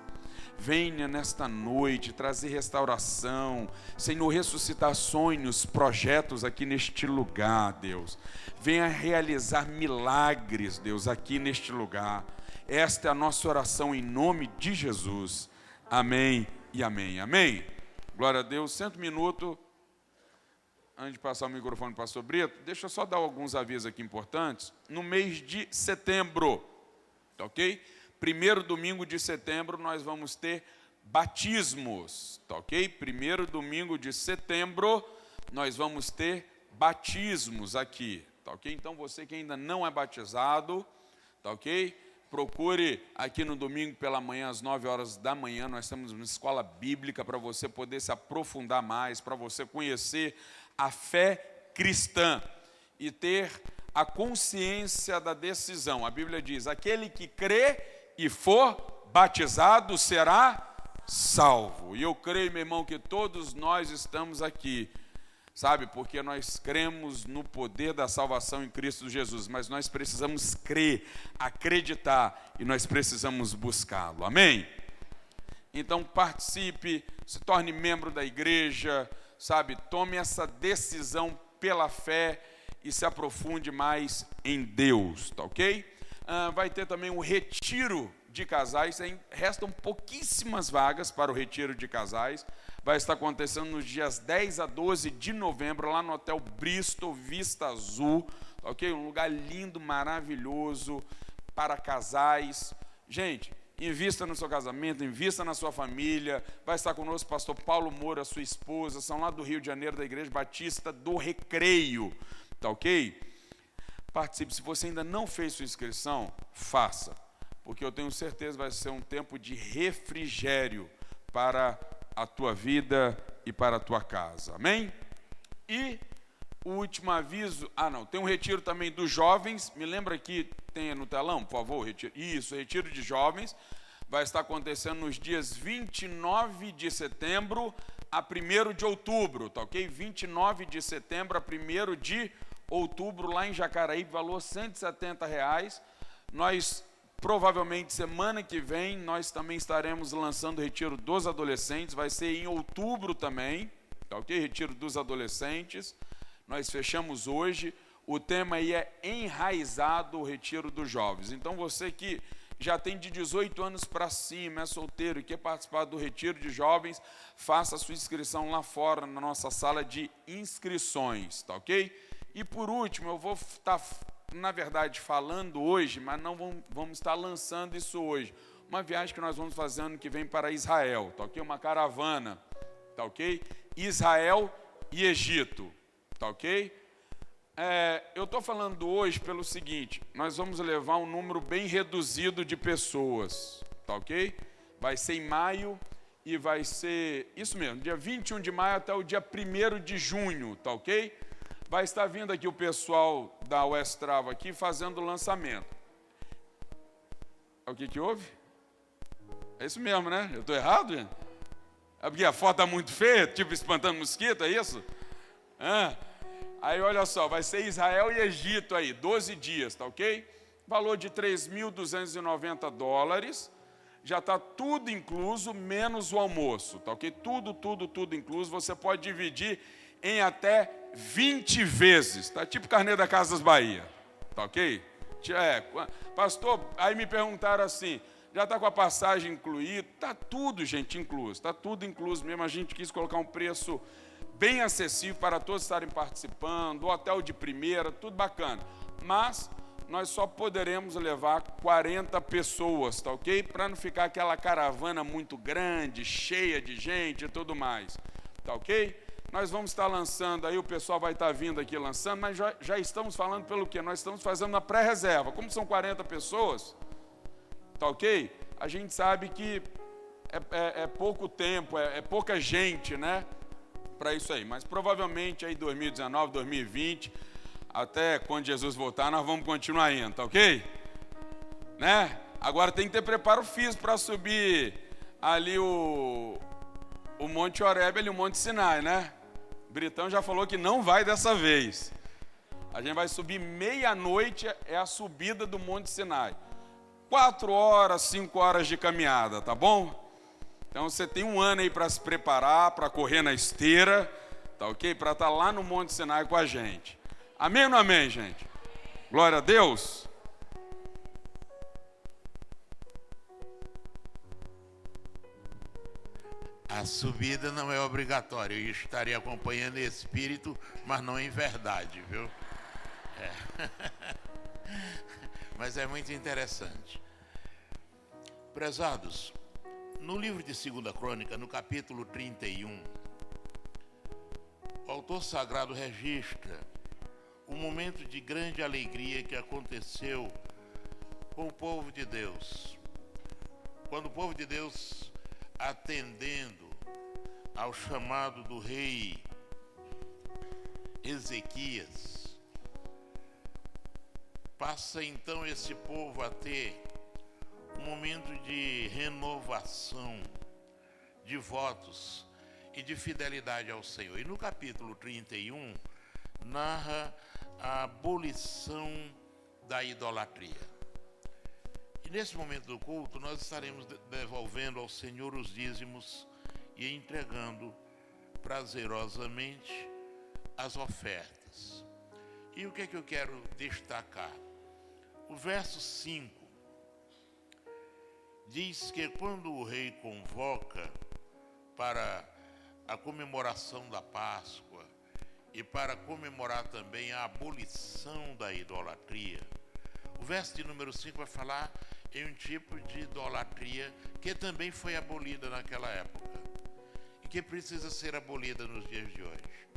venha nesta noite trazer restauração, Senhor, ressuscitar sonhos, projetos aqui neste lugar, Deus. Venha realizar milagres, Deus, aqui neste lugar. Esta é a nossa oração em nome de Jesus. Amém e amém. Amém. Glória a Deus. Senta um minuto. Antes de passar o microfone para o pastor Brito, deixa eu só dar alguns avisos aqui importantes. No mês de setembro, tá ok? Primeiro domingo de setembro nós vamos ter batismos, tá ok? Primeiro domingo de setembro nós vamos ter batismos aqui, tá ok? Então você que ainda não é batizado, tá ok? procure aqui no domingo pela manhã, às 9 horas da manhã, nós temos uma escola bíblica para você poder se aprofundar mais, para você conhecer a fé cristã e ter a consciência da decisão. A Bíblia diz, aquele que crê e for batizado será salvo. E eu creio, meu irmão, que todos nós estamos aqui, sabe, porque nós cremos no poder da salvação em Cristo Jesus, mas nós precisamos crer, acreditar, e nós precisamos buscá-lo, amém? Então participe, se torne membro da igreja, sabe, tome essa decisão pela fé e se aprofunde mais em Deus, tá ok? Vai ter também um retiro de casais, restam pouquíssimas vagas para o retiro de casais, vai estar acontecendo nos dias 10 a 12 de novembro, lá no Hotel Bristol Vista Azul, ok? Um lugar lindo, maravilhoso, para casais. Gente, invista no seu casamento, invista na sua família. Vai estar conosco o pastor Paulo Moura, sua esposa, são lá do Rio de Janeiro, da Igreja Batista do Recreio, tá ok? Participe, se você ainda não fez sua inscrição, faça, porque eu tenho certeza que vai ser um tempo de refrigério para a tua vida e para a tua casa, amém? E o último aviso, tem um retiro também dos jovens, me lembra aqui, tem no telão, por favor, retiro. Isso, retiro de jovens, vai estar acontecendo nos dias 29 de setembro a 1º de outubro, tá ok? 29 de setembro a 1º de outubro, lá em Jacaraípe, valor R$170, nós provavelmente semana que vem nós também estaremos lançando o retiro dos adolescentes, vai ser em outubro também, tá ok? Retiro dos adolescentes, nós fechamos hoje, o tema aí é enraizado o retiro dos jovens, então você que já tem de 18 anos para cima, é solteiro e quer participar do retiro de jovens, faça a sua inscrição lá fora, na nossa sala de inscrições, tá ok? E por último, eu vou estar, na verdade, falando hoje, mas não vamos estar lançando isso hoje. Uma viagem que nós vamos fazer ano que vem para Israel, tá ok? Uma caravana, tá ok? Israel e Egito, tá ok? Eu estou falando hoje pelo seguinte, nós vamos levar um número bem reduzido de pessoas, tá ok? Vai ser em maio e vai ser, isso mesmo, dia 21 de maio até o dia 1º de junho, tá ok? Vai estar vindo aqui o pessoal da Westrava aqui fazendo o lançamento. O que houve? É isso mesmo, né? Eu estou errado, gente? É porque a foto está muito feia, tipo espantando mosquito, é isso? Aí olha só, vai ser Israel e Egito aí, 12 dias, tá ok? Valor de $3.290, já está tudo incluso, menos o almoço, tá ok? Tudo incluso, você pode dividir em até 20 vezes, tá? Tipo carnê da Casa das Bahia, tá ok? Pastor, aí me perguntaram assim, já está com a passagem incluída? Tá tudo, gente, incluso, tá tudo incluso mesmo, a gente quis colocar um preço bem acessível para todos estarem participando, hotel de primeira, tudo bacana, mas nós só poderemos levar 40 pessoas, tá ok? Para não ficar aquela caravana muito grande, cheia de gente e tudo mais, tá ok? Nós vamos estar lançando, aí o pessoal vai estar vindo aqui lançando, mas já estamos falando pelo quê? Nós estamos fazendo uma pré-reserva. Como são 40 pessoas, tá ok? A gente sabe que é pouco tempo, é pouca gente, né? Para isso aí. Mas provavelmente aí 2019, 2020, até quando Jesus voltar, nós vamos continuar indo, tá ok? Né? Agora tem que ter preparo físico para subir ali o Monte Horebe e o Monte Sinai, né? Britão já falou que não vai dessa vez. A gente vai subir meia-noite, é a subida do Monte Sinai. 4 horas, 5 horas de caminhada, tá bom? Então você tem um ano aí para se preparar, para correr na esteira, tá ok? Para estar lá no Monte Sinai com a gente. Amém ou não amém, gente? Glória a Deus. A subida não é obrigatória, eu estaria acompanhando em espírito, mas não em verdade, viu? Mas é muito interessante. Prezados, no livro de 2 Crônica, no capítulo 31, o autor sagrado registra um momento de grande alegria que aconteceu com o povo de Deus. Quando o povo de Deus, atendendo ao chamado do rei Ezequias, passa então esse povo a ter um momento de renovação, de votos e de fidelidade ao Senhor. E no capítulo 31, narra a abolição da idolatria. E nesse momento do culto, nós estaremos devolvendo ao Senhor os dízimos e entregando prazerosamente as ofertas. E o que é que eu quero destacar? O verso 5 diz que quando o rei convoca para a comemoração da Páscoa e para comemorar também a abolição da idolatria, o verso de número 5 vai falar em um tipo de idolatria que também foi abolida naquela época e que precisa ser abolida nos dias de hoje.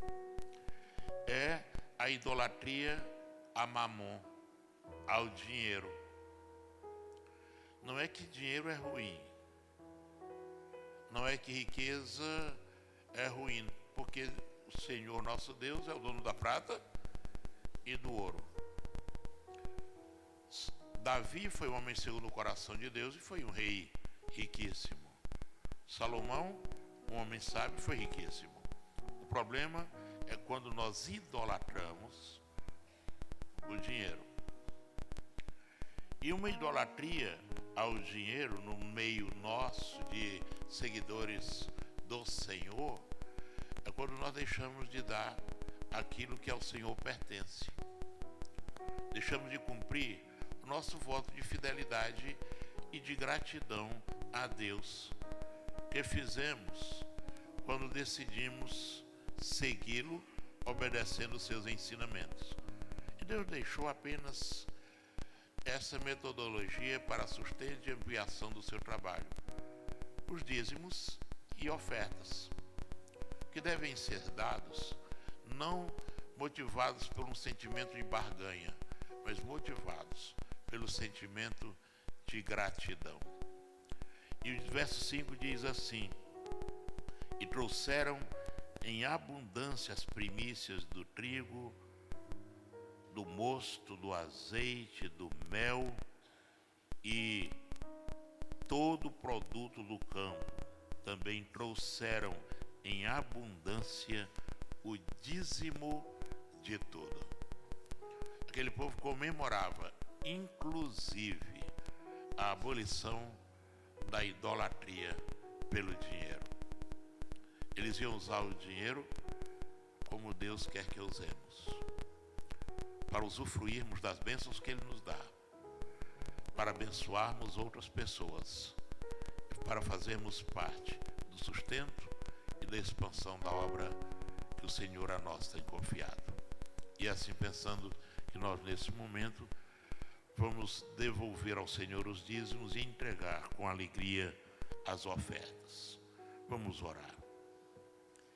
É a idolatria a mamon, ao dinheiro. Não é que dinheiro é ruim, não é que riqueza é ruim, porque o Senhor nosso Deus é o dono da prata e do ouro. Davi foi um homem segundo o coração de Deus e foi um rei riquíssimo. Salomão, um homem sábio, foi riquíssimo. O problema é quando nós idolatramos o dinheiro. E uma idolatria ao dinheiro no meio nosso de seguidores do Senhor é quando nós deixamos de dar aquilo que ao Senhor pertence. Deixamos de cumprir o nosso voto de fidelidade e de gratidão a Deus que fizemos quando decidimos segui-lo, obedecendo seus ensinamentos. E Deus deixou apenas essa metodologia para sustento e ampliação do seu trabalho: os dízimos e ofertas, que devem ser dados não motivados por um sentimento de barganha, mas motivados pelo sentimento de gratidão. E o verso 5 diz assim: e trouxeram em abundância as primícias do trigo, do mosto, do azeite, do mel e todo o produto do campo. Também trouxeram em abundância o dízimo de tudo. Aquele povo comemorava, inclusive, a abolição da idolatria pelo dinheiro. Eles iam usar o dinheiro como Deus quer que usemos, para usufruirmos das bênçãos que Ele nos dá, para abençoarmos outras pessoas, para fazermos parte do sustento e da expansão da obra que o Senhor a nós tem confiado. E assim pensando que nós nesse momento vamos devolver ao Senhor os dízimos e entregar com alegria as ofertas. Vamos orar.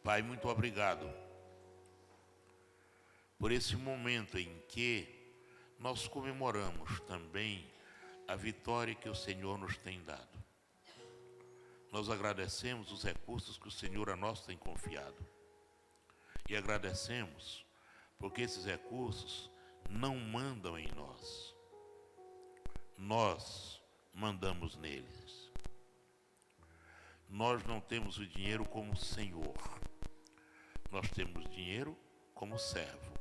Pai, muito obrigado por esse momento em que nós comemoramos também a vitória que o Senhor nos tem dado. Nós agradecemos os recursos que o Senhor a nós tem confiado. E agradecemos porque esses recursos não mandam em nós. Nós mandamos neles. Nós não temos o dinheiro como Senhor. Nós temos dinheiro como servo.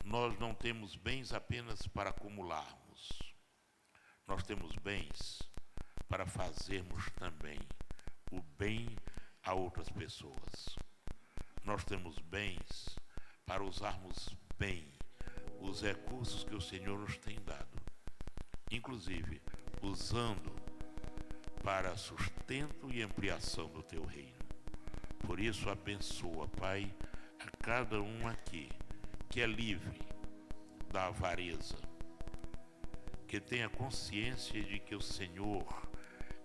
Nós não temos bens apenas para acumularmos. Nós temos bens para fazermos também o bem a outras pessoas. Nós temos bens para usarmos bem os recursos que o Senhor nos tem dado, inclusive usando para sustento e ampliação do teu reino. Por isso abençoa, Pai, a cada um aqui que é livre da avareza, que tenha consciência de que o Senhor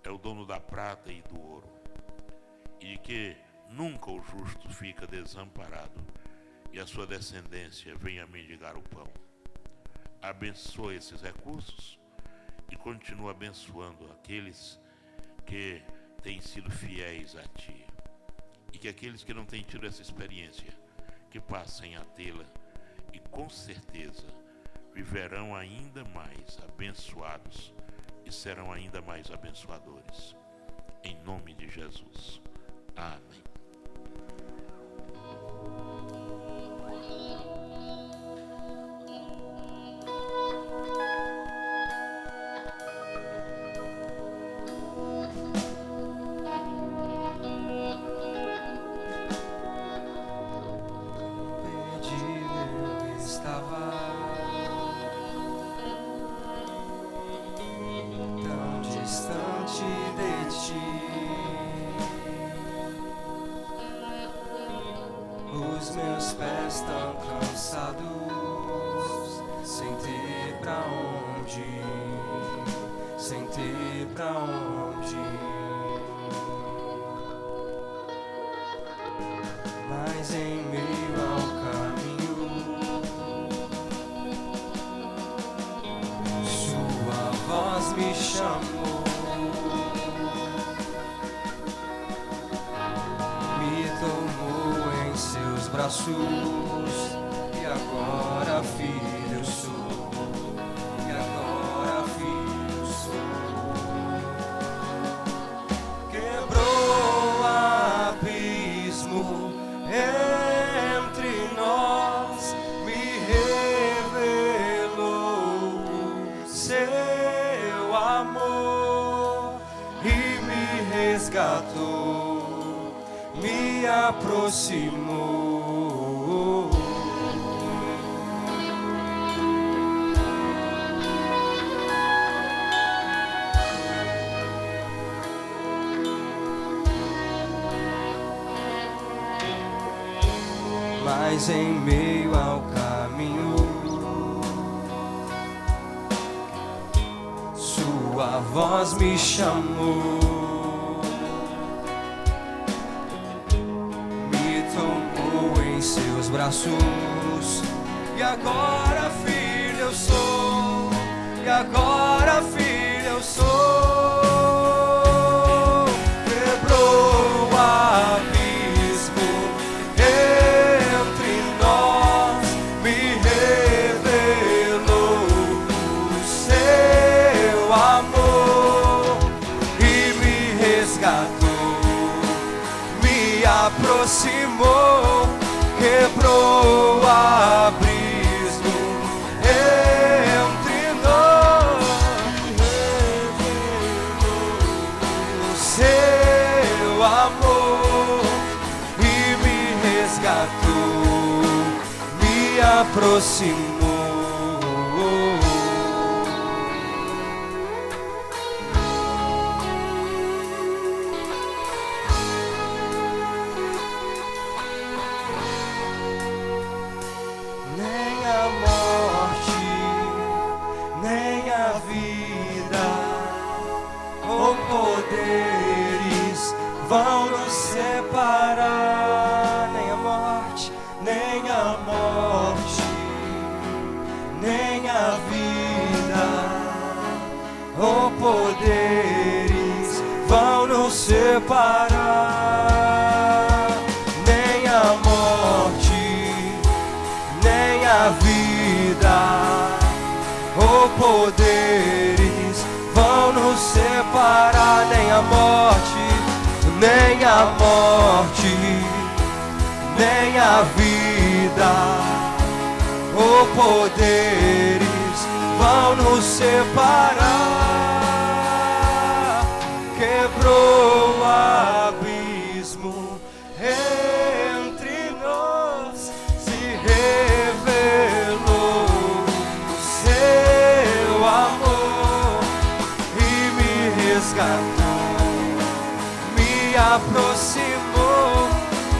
é o dono da prata e do ouro, e de que nunca o justo fica desamparado e a sua descendência vem a mendigar o pão. abençoa esses recursos e continua abençoando aqueles que têm sido fiéis a Ti. E que aqueles que não têm tido essa experiência, que passem a tê-la e com certeza viverão ainda mais abençoados e serão ainda mais abençoadores. Em nome de Jesus. Amém. Os meus pés tão cansados, sem ter pra onde ir, sem ter pra onde ir. Mas em meio ao caminho, sua voz me chamou, me tomou em seus braços, e agora filho eu sou, e agora filho eu sou. Quebrou abismo entre nós, me revelou seu amor e me resgatou, me aproximou. Mas em meio ao caminho, sua voz me chamou, me tomou em seus braços, e agora filho eu sou, e agora filho eu sou. Quebrou o abismo entre nós, me revelou o seu amor e me resgatou, me aproximou. Quebrou o abismo entre nós, revelou o seu amor e me resgatou, me aproximou. Nem a morte, nem a vida, ou poderes vão nos separar. Nem a morte, nem a morte, nem a vida, ou poderes vão nos separar. Nem a morte, nem a vida, ou poderes vão nos separar. Nem a morte, nem a morte, nem a vida, ou poderes vão nos separar. Quebrou o abismo entre nós, se revelou o seu amor e me resgatou, me aproximou.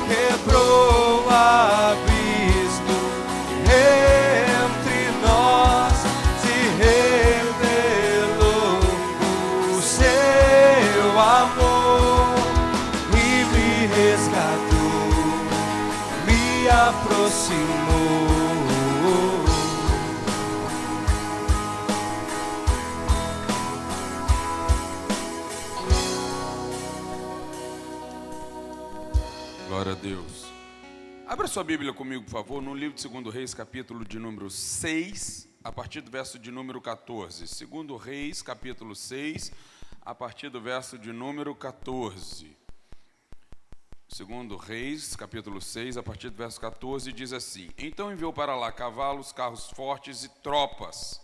Quebrou o abismo entre nós, se revelou o seu amor e me resgatou, me aproximou. Glória a Deus. Abra sua Bíblia comigo, por favor, no livro de 2 Reis, capítulo de número 6, a partir do verso de número 14. 2 Reis, capítulo 6, a partir do verso de número 14. 2 Reis, capítulo 6, a partir do verso 14, diz assim: Então enviou para lá cavalos, carros fortes e tropas.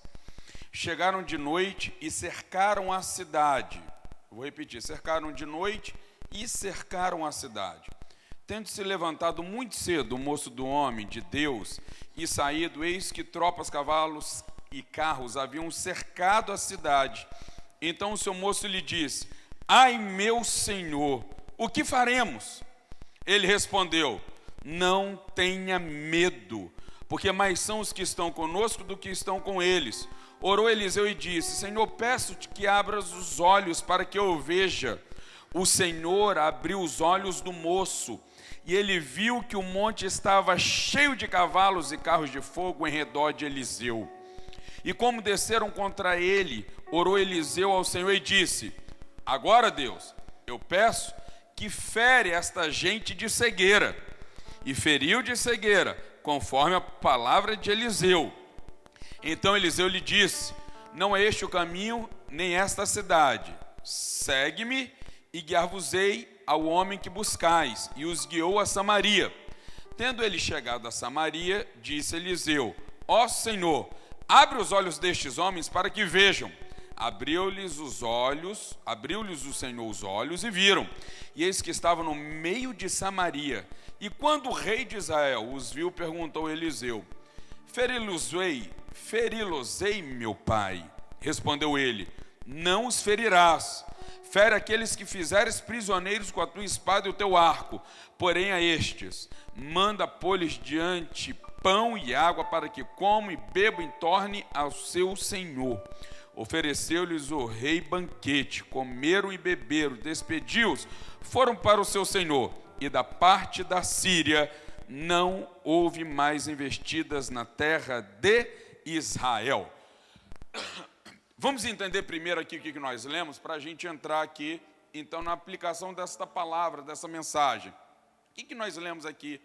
Chegaram de noite e cercaram a cidade. Vou repetir: cercaram de noite e cercaram a cidade. Tendo-se levantado muito cedo o moço do homem de Deus e saído, eis que tropas, cavalos e carros haviam cercado a cidade. Então o seu moço lhe disse: Ai, meu senhor, o que faremos? Ele respondeu: Não tenha medo, porque mais são os que estão conosco do que estão com eles. Orou Eliseu e disse: Senhor, peço-te que abras os olhos para que eu veja. O Senhor abriu os olhos do moço, e ele viu que o monte estava cheio de cavalos e carros de fogo em redor de Eliseu. E como desceram contra ele, orou Eliseu ao Senhor e disse: Agora, Deus, eu peço que fere esta gente de cegueira. E feriu de cegueira, conforme a palavra de Eliseu. Então Eliseu lhe disse: Não é este o caminho, nem esta cidade. Segue-me e guiar-vos-ei ao homem que buscais. E os guiou a Samaria. Tendo ele chegado a Samaria, disse Eliseu: Ó Senhor, abre os olhos destes homens para que vejam. Abriu-lhes o Senhor os olhos e viram. E eis que estavam no meio de Samaria. E quando o rei de Israel os viu, perguntou Eliseu: Feri-los-ei, meu pai? Respondeu ele: Não os ferirás. Fere aqueles que fizeres prisioneiros com a tua espada e o teu arco. Porém a estes, manda pôr-lhes diante pão e água para que comam e bebam e tornem ao seu senhor. Ofereceu-lhes o rei banquete, comeram e beberam, despediu-os, foram para o seu senhor. E da parte da Síria não houve mais investidas na terra de Israel. Vamos entender primeiro aqui o que nós lemos, para a gente entrar aqui, então, na aplicação desta palavra, dessa mensagem. O que nós lemos aqui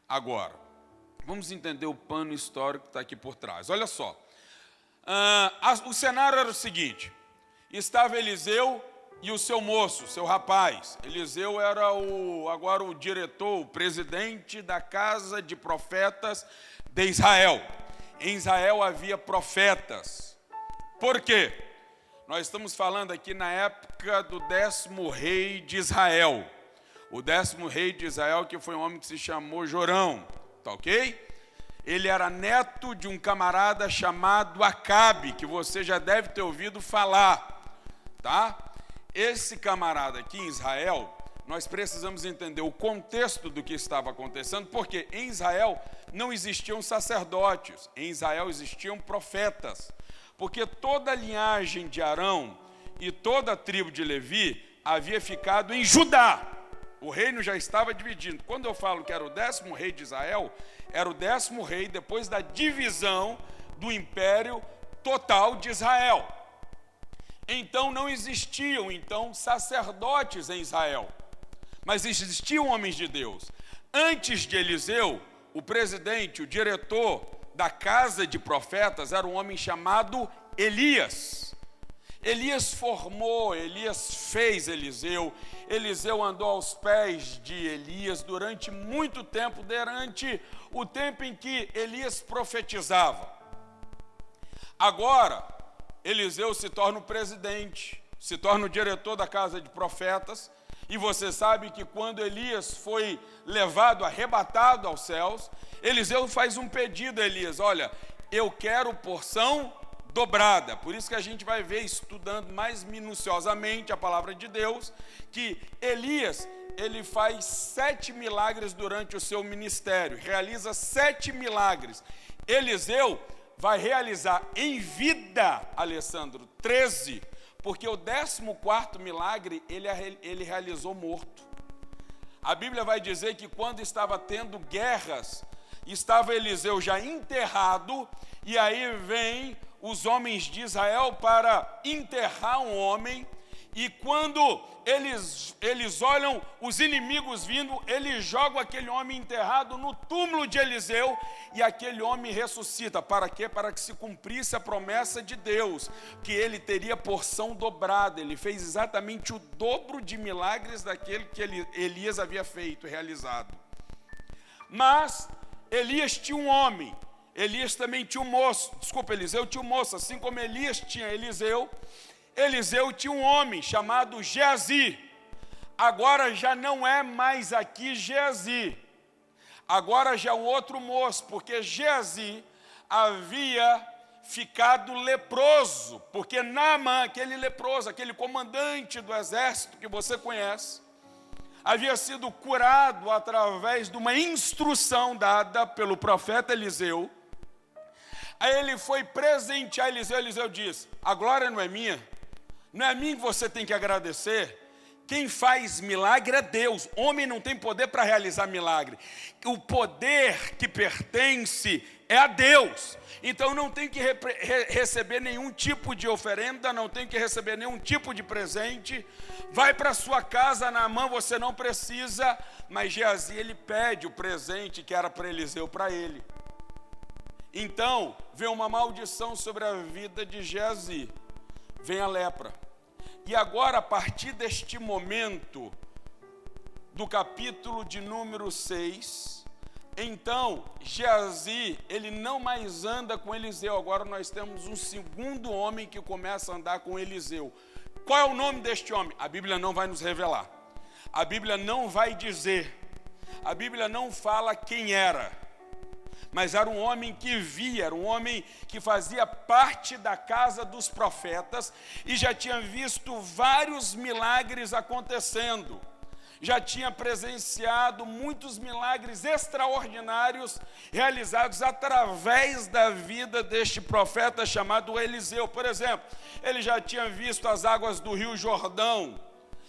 agora? Vamos entender o pano histórico que está aqui por trás. Olha só, o cenário era o seguinte: estava Eliseu e o seu moço, seu rapaz. Eliseu era agora o diretor, o presidente da casa de profetas de Israel. Em Israel havia profetas. Por quê? Nós estamos falando aqui na época do 10º rei de Israel. O 10º rei de Israel, que foi um homem que se chamou Jorão, tá ok? Ele era neto de um camarada chamado Acabe, que você já deve ter ouvido falar, tá? Esse camarada aqui em Israel, nós precisamos entender o contexto do que estava acontecendo, porque em Israel não existiam sacerdotes, em Israel existiam profetas. Porque toda a linhagem de Arão e toda a tribo de Levi havia ficado em Judá. O reino já estava dividido. Quando eu falo que era o 10º rei de Israel, era o 10º rei depois da divisão do império total de Israel. Então não existiam sacerdotes em Israel, mas existiam homens de Deus. Antes de Eliseu, o presidente, o diretor da casa de profetas era um homem chamado Elias. Elias fez Eliseu. Eliseu andou aos pés de Elias durante muito tempo, durante o tempo em que Elias profetizava. Agora, Eliseu se torna o presidente, se torna o diretor da casa de profetas, e você sabe que quando Elias foi levado, arrebatado aos céus, Eliseu faz um pedido a Elias: olha, eu quero porção dobrada. Por isso que a gente vai ver, estudando mais minuciosamente a palavra de Deus, que Elias, ele faz 7 milagres durante o seu ministério, realiza 7 milagres. Eliseu vai realizar em vida, Alessandro, 13, porque o 14º milagre ele realizou morto. A Bíblia vai dizer que quando estava tendo guerras, estava Eliseu já enterrado, e aí vem os homens de Israel para enterrar um homem, E quando eles olham os inimigos vindo, eles jogam aquele homem enterrado no túmulo de Eliseu, e aquele homem ressuscita. Para quê? Para que se cumprisse a promessa de Deus, que ele teria porção dobrada. Ele fez exatamente o dobro de milagres daquele que Elias havia feito, realizado. Mas Elias tinha um homem, Elias também tinha um moço, Eliseu tinha um moço, assim como Elias tinha Eliseu tinha um homem chamado Geazi. Agora já não é mais aqui Geazi, agora já é um outro moço, porque Geazi havia ficado leproso, porque Naamã, aquele leproso, aquele comandante do exército que você conhece, havia sido curado através de uma instrução dada pelo profeta Eliseu. Aí ele foi presentear Eliseu. Eliseu disse: a glória não é minha, não é a mim que você tem que agradecer. Quem faz milagre é Deus. Homem não tem poder para realizar milagre. O poder que pertence é a Deus. Então não tem que receber nenhum tipo de oferenda, não tem que receber nenhum tipo de presente. Vai para sua casa, Naamã, você não precisa. Mas Geazi, ele pede o presente que era para Eliseu, para ele. Então vem uma maldição sobre a vida de Geazi, vem a lepra. E agora, a partir deste momento, do capítulo de número 6, então Geazi, ele não mais anda com Eliseu. Agora nós temos um segundo homem que começa a andar com Eliseu. Qual é o nome deste homem? A Bíblia não vai nos revelar, a Bíblia não vai dizer, a Bíblia não fala quem era. Mas era um homem que via, era um homem que fazia parte da casa dos profetas e já tinha visto vários milagres acontecendo. Já tinha presenciado muitos milagres extraordinários realizados através da vida deste profeta chamado Eliseu. Por exemplo, ele já tinha visto as águas do Rio Jordão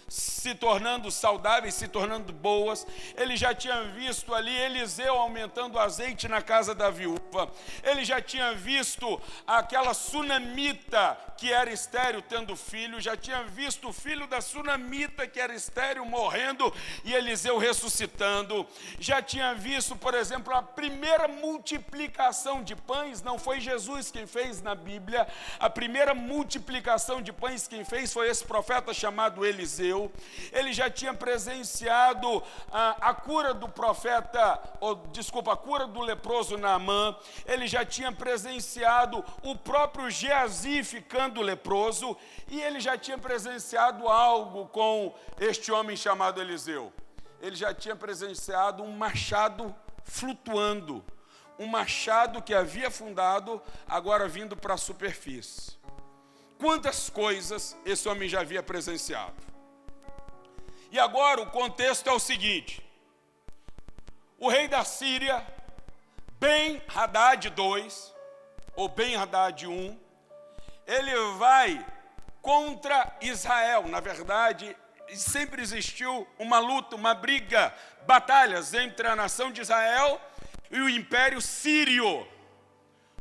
se tornando saudáveis, se tornando boas. Ele já tinha visto ali Eliseu aumentando o azeite na casa da viúva. Ele já tinha visto aquela sunamita que era estéril tendo filho. Já tinha visto o filho da sunamita que era estéril morrendo e Eliseu ressuscitando. Já tinha visto, por exemplo, a primeira multiplicação de pães. Não foi Jesus quem fez na Bíblia. A primeira multiplicação de pães quem fez foi esse profeta chamado Eliseu. Ele já tinha presenciado a cura do profeta, a cura do leproso Naamã. Ele já tinha presenciado o próprio Geazi ficando leproso. E ele já tinha presenciado algo com este homem chamado Eliseu. Ele já tinha presenciado um machado flutuando. Um machado que havia afundado, agora vindo para a superfície. Quantas coisas esse homem já havia presenciado. E agora o contexto é o seguinte: o rei da Síria, Ben-Hadad II, ou Ben-Hadad I, ele vai contra Israel. Na verdade, sempre existiu uma luta, uma briga, batalhas entre a nação de Israel e o Império Sírio.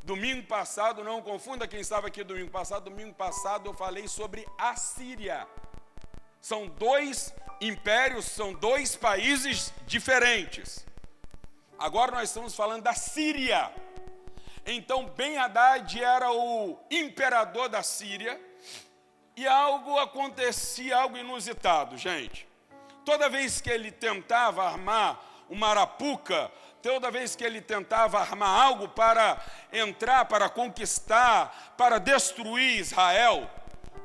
Domingo passado, não confunda quem estava aqui domingo passado eu falei sobre a Síria. São dois impérios, são dois países diferentes. Agora nós estamos falando da Síria. Então Ben-Hadad era o imperador da Síria. E algo acontecia, algo inusitado, gente. Toda vez que ele tentava armar uma arapuca, toda vez que ele tentava armar algo para entrar, para conquistar, para destruir Israel,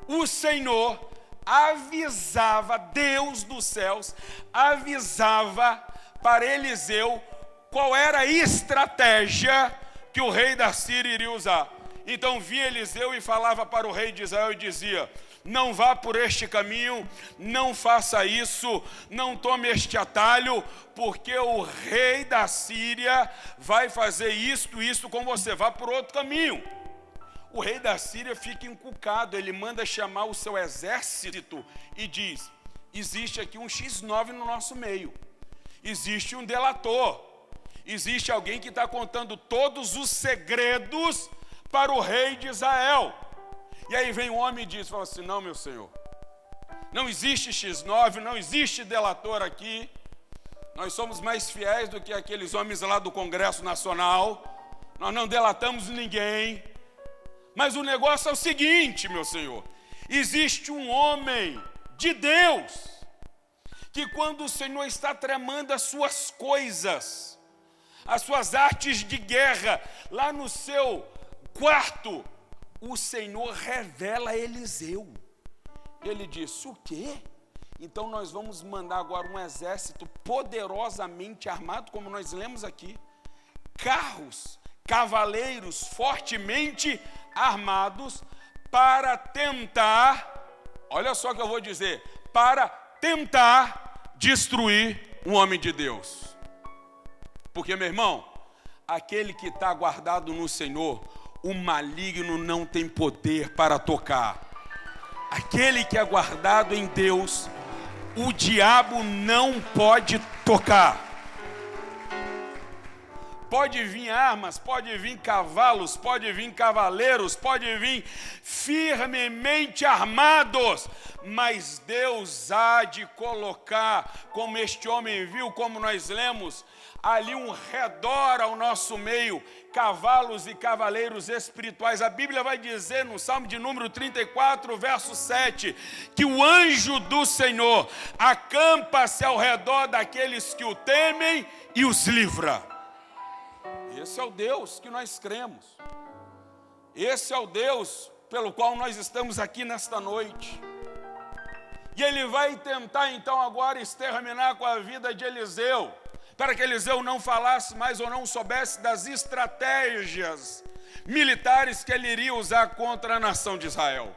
o Senhor avisava, Deus dos céus avisava para Eliseu qual era a estratégia que o rei da Síria iria usar. Então via Eliseu e falava para o rei de Israel e dizia: não vá por este caminho, não faça isso, não tome este atalho, porque o rei da Síria vai fazer isto com você, vá por outro caminho. O rei da Síria fica encucado, ele manda chamar o seu exército e diz: existe aqui um X9 no nosso meio, existe um delator, existe alguém que está contando todos os segredos para o rei de Israel. E aí vem um homem e diz, fala assim: não, meu senhor, Não existe X9, não existe delator aqui. Nós somos mais fiéis do que aqueles homens lá do Congresso Nacional. Nós não delatamos ninguém. Mas o negócio é o seguinte, meu Senhor. Existe um homem de Deus que quando o Senhor está tramando as suas coisas, as suas artes de guerra, lá no seu quarto, o Senhor revela a Eliseu. Ele disse, o quê? Então nós vamos mandar agora um exército poderosamente armado, como nós lemos aqui. Carros, cavaleiros fortemente armados para tentar, olha só o que eu vou dizer, para tentar destruir um homem de Deus. Porque, meu irmão, aquele que está guardado no Senhor, o maligno não tem poder para tocar. Aquele que é guardado em Deus, o diabo não pode tocar. Pode vir armas, pode vir cavalos, pode vir cavaleiros, pode vir firmemente armados, mas Deus há de colocar, como este homem viu, como nós lemos, ali um redor ao nosso meio, cavalos e cavaleiros espirituais. A Bíblia vai dizer no Salmo de número 34, verso 7, que o anjo do Senhor acampa-se ao redor daqueles que o temem e os livra. Esse é o Deus que nós cremos. Esse é o Deus pelo qual nós estamos aqui nesta noite. E ele vai tentar então agora exterminar com a vida de Eliseu, para que Eliseu não falasse mais ou não soubesse das estratégias militares que ele iria usar contra a nação de Israel.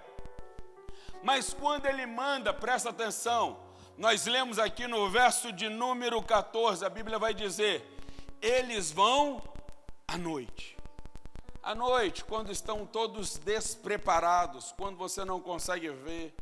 Mas quando ele manda, presta atenção, nós lemos aqui no verso de número 14, a Bíblia vai dizer, eles vão à noite. À noite, quando estão todos despreparados, quando você não consegue ver.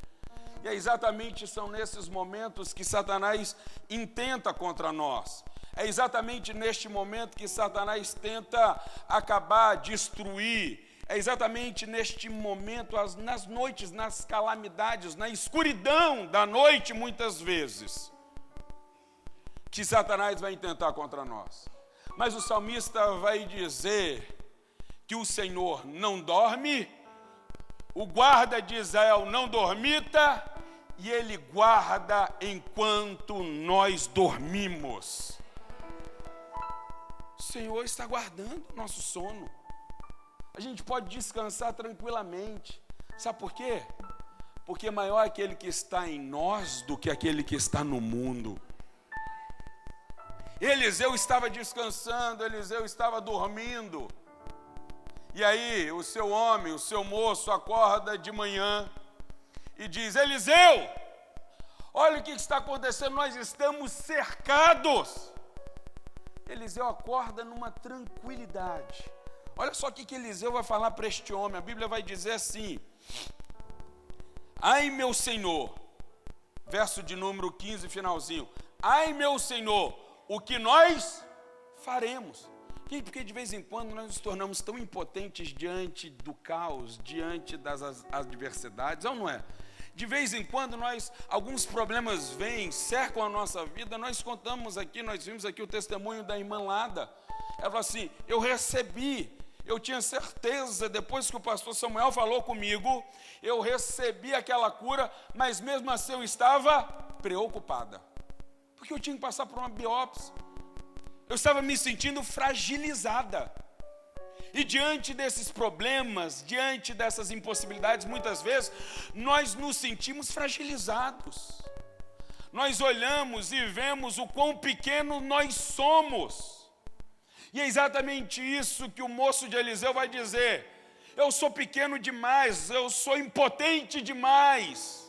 E é exatamente são nesses momentos que Satanás intenta contra nós. É exatamente neste momento que Satanás tenta acabar, destruir. É exatamente neste momento, nas noites, nas calamidades, na escuridão da noite, muitas vezes, que Satanás vai intentar contra nós. Mas o salmista vai dizer que o Senhor não dorme, o guarda de Israel não dormita, e ele guarda enquanto nós dormimos. O Senhor está guardando o nosso sono. A gente pode descansar tranquilamente. Sabe por quê? Porque maior é aquele que está em nós do que aquele que está no mundo. Eliseu estava descansando, Eliseu estava dormindo. E aí o seu homem, o seu moço acorda de manhã e diz, Eliseu, olha o que está acontecendo, nós estamos cercados. Eliseu acorda numa tranquilidade. Olha só o que Eliseu vai falar para este homem. A Bíblia vai dizer assim, ai meu Senhor, verso de número 15, finalzinho, ai meu Senhor, o que nós faremos? Porque de vez em quando nós nos tornamos tão impotentes diante do caos, diante das adversidades, ou não é? De vez em quando alguns problemas vêm, cercam a nossa vida. Nós contamos aqui, nós vimos aqui o testemunho da irmã Lada. Ela falou assim, eu tinha certeza, depois que o pastor Samuel falou comigo, eu recebi aquela cura, mas mesmo assim eu estava preocupada. Porque eu tinha que passar por uma biópsia. Eu estava me sentindo fragilizada. E diante desses problemas, diante dessas impossibilidades, muitas vezes, nós nos sentimos fragilizados. Nós olhamos e vemos o quão pequeno nós somos. E é exatamente isso que o moço de Eliseu vai dizer. Eu sou pequeno demais, eu sou impotente demais.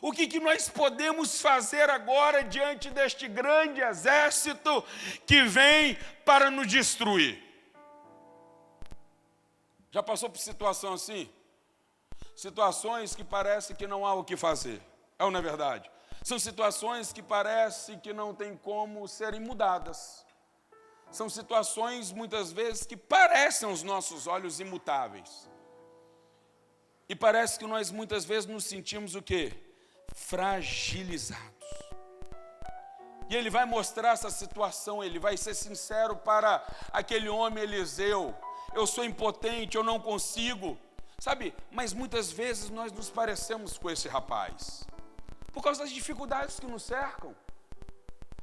O que nós podemos fazer agora diante deste grande exército que vem para nos destruir? Já passou por situação assim? Situações que parece que não há o que fazer. É ou não é verdade? São situações que parece que não tem como serem mudadas. São situações, muitas vezes, que parecem aos nossos olhos imutáveis. E parece que nós, muitas vezes, nos sentimos o quê? fragilizados. E ele vai mostrar essa situação, ele vai ser sincero para aquele homem Eliseu. Eu sou impotente, eu não consigo. Sabe, mas muitas vezes nós nos parecemos com esse rapaz. Por causa das dificuldades que nos cercam.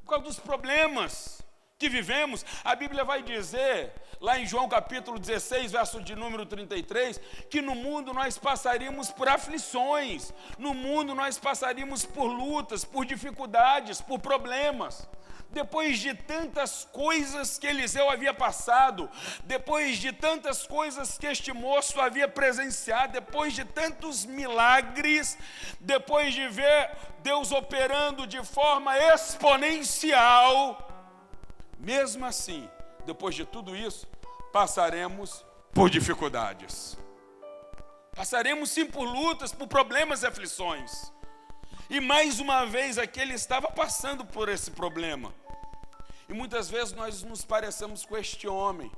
Por causa dos problemas que vivemos. A Bíblia vai dizer, lá em João capítulo 16, verso de número 33, que no mundo nós passaríamos por aflições, no mundo nós passaríamos por lutas, por dificuldades, por problemas. Depois de tantas coisas que Eliseu havia passado, depois de tantas coisas que este moço havia presenciado, depois de tantos milagres, depois de ver Deus operando de forma exponencial, mesmo assim, depois de tudo isso, passaremos por dificuldades. Passaremos sim por lutas, por problemas e aflições. E mais uma vez aqui ele estava passando por esse problema. E muitas vezes nós nos parecemos com este homem.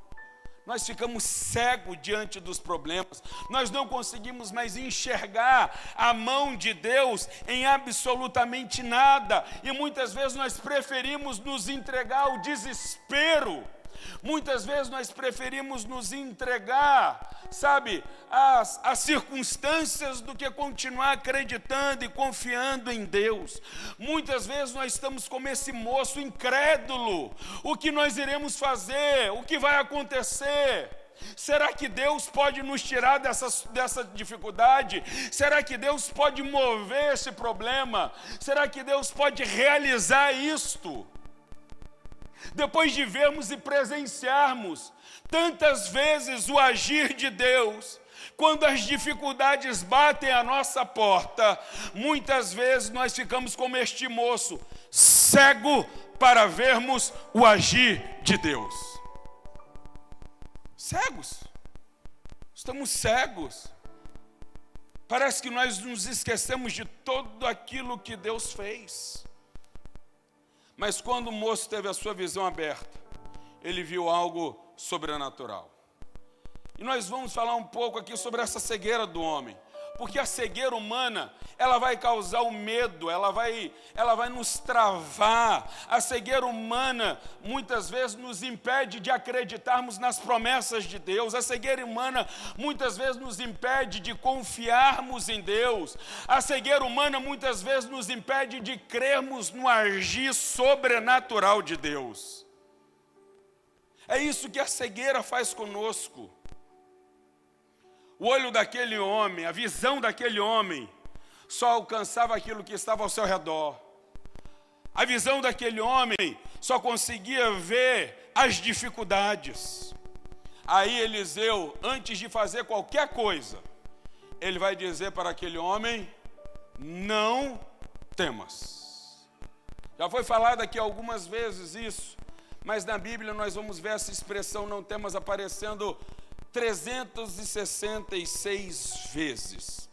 Nós ficamos cegos diante dos problemas. Nós não conseguimos mais enxergar a mão de Deus em absolutamente nada. E muitas vezes nós preferimos nos entregar ao desespero. Muitas vezes nós preferimos nos entregar, sabe, às circunstâncias do que continuar acreditando e confiando em Deus. Muitas vezes nós estamos como esse moço incrédulo. O que nós iremos fazer? O que vai acontecer? Será que Deus pode nos tirar dessa dificuldade? Será que Deus pode mover esse problema? Será que Deus pode realizar isto? Depois de vermos e presenciarmos tantas vezes o agir de Deus, quando as dificuldades batem à nossa porta, muitas vezes nós ficamos como este moço, cego para vermos o agir de Deus. Cegos. Estamos cegos. Parece que nós nos esquecemos de tudo aquilo que Deus fez. Mas quando o moço teve a sua visão aberta, ele viu algo sobrenatural. E nós vamos falar um pouco aqui sobre essa cegueira do homem. Porque a cegueira humana, ela vai causar o medo, ela vai nos travar. A cegueira humana, muitas vezes, nos impede de acreditarmos nas promessas de Deus. A cegueira humana, muitas vezes, nos impede de confiarmos em Deus. A cegueira humana, muitas vezes, nos impede de crermos no agir sobrenatural de Deus. É isso que a cegueira faz conosco. O olho daquele homem, a visão daquele homem, só alcançava aquilo que estava ao seu redor. A visão daquele homem só conseguia ver as dificuldades. Aí Eliseu, antes de fazer qualquer coisa, ele vai dizer para aquele homem: não temas. Já foi falado aqui algumas vezes isso, mas na Bíblia nós vamos ver essa expressão não temas aparecendo 366 vezes.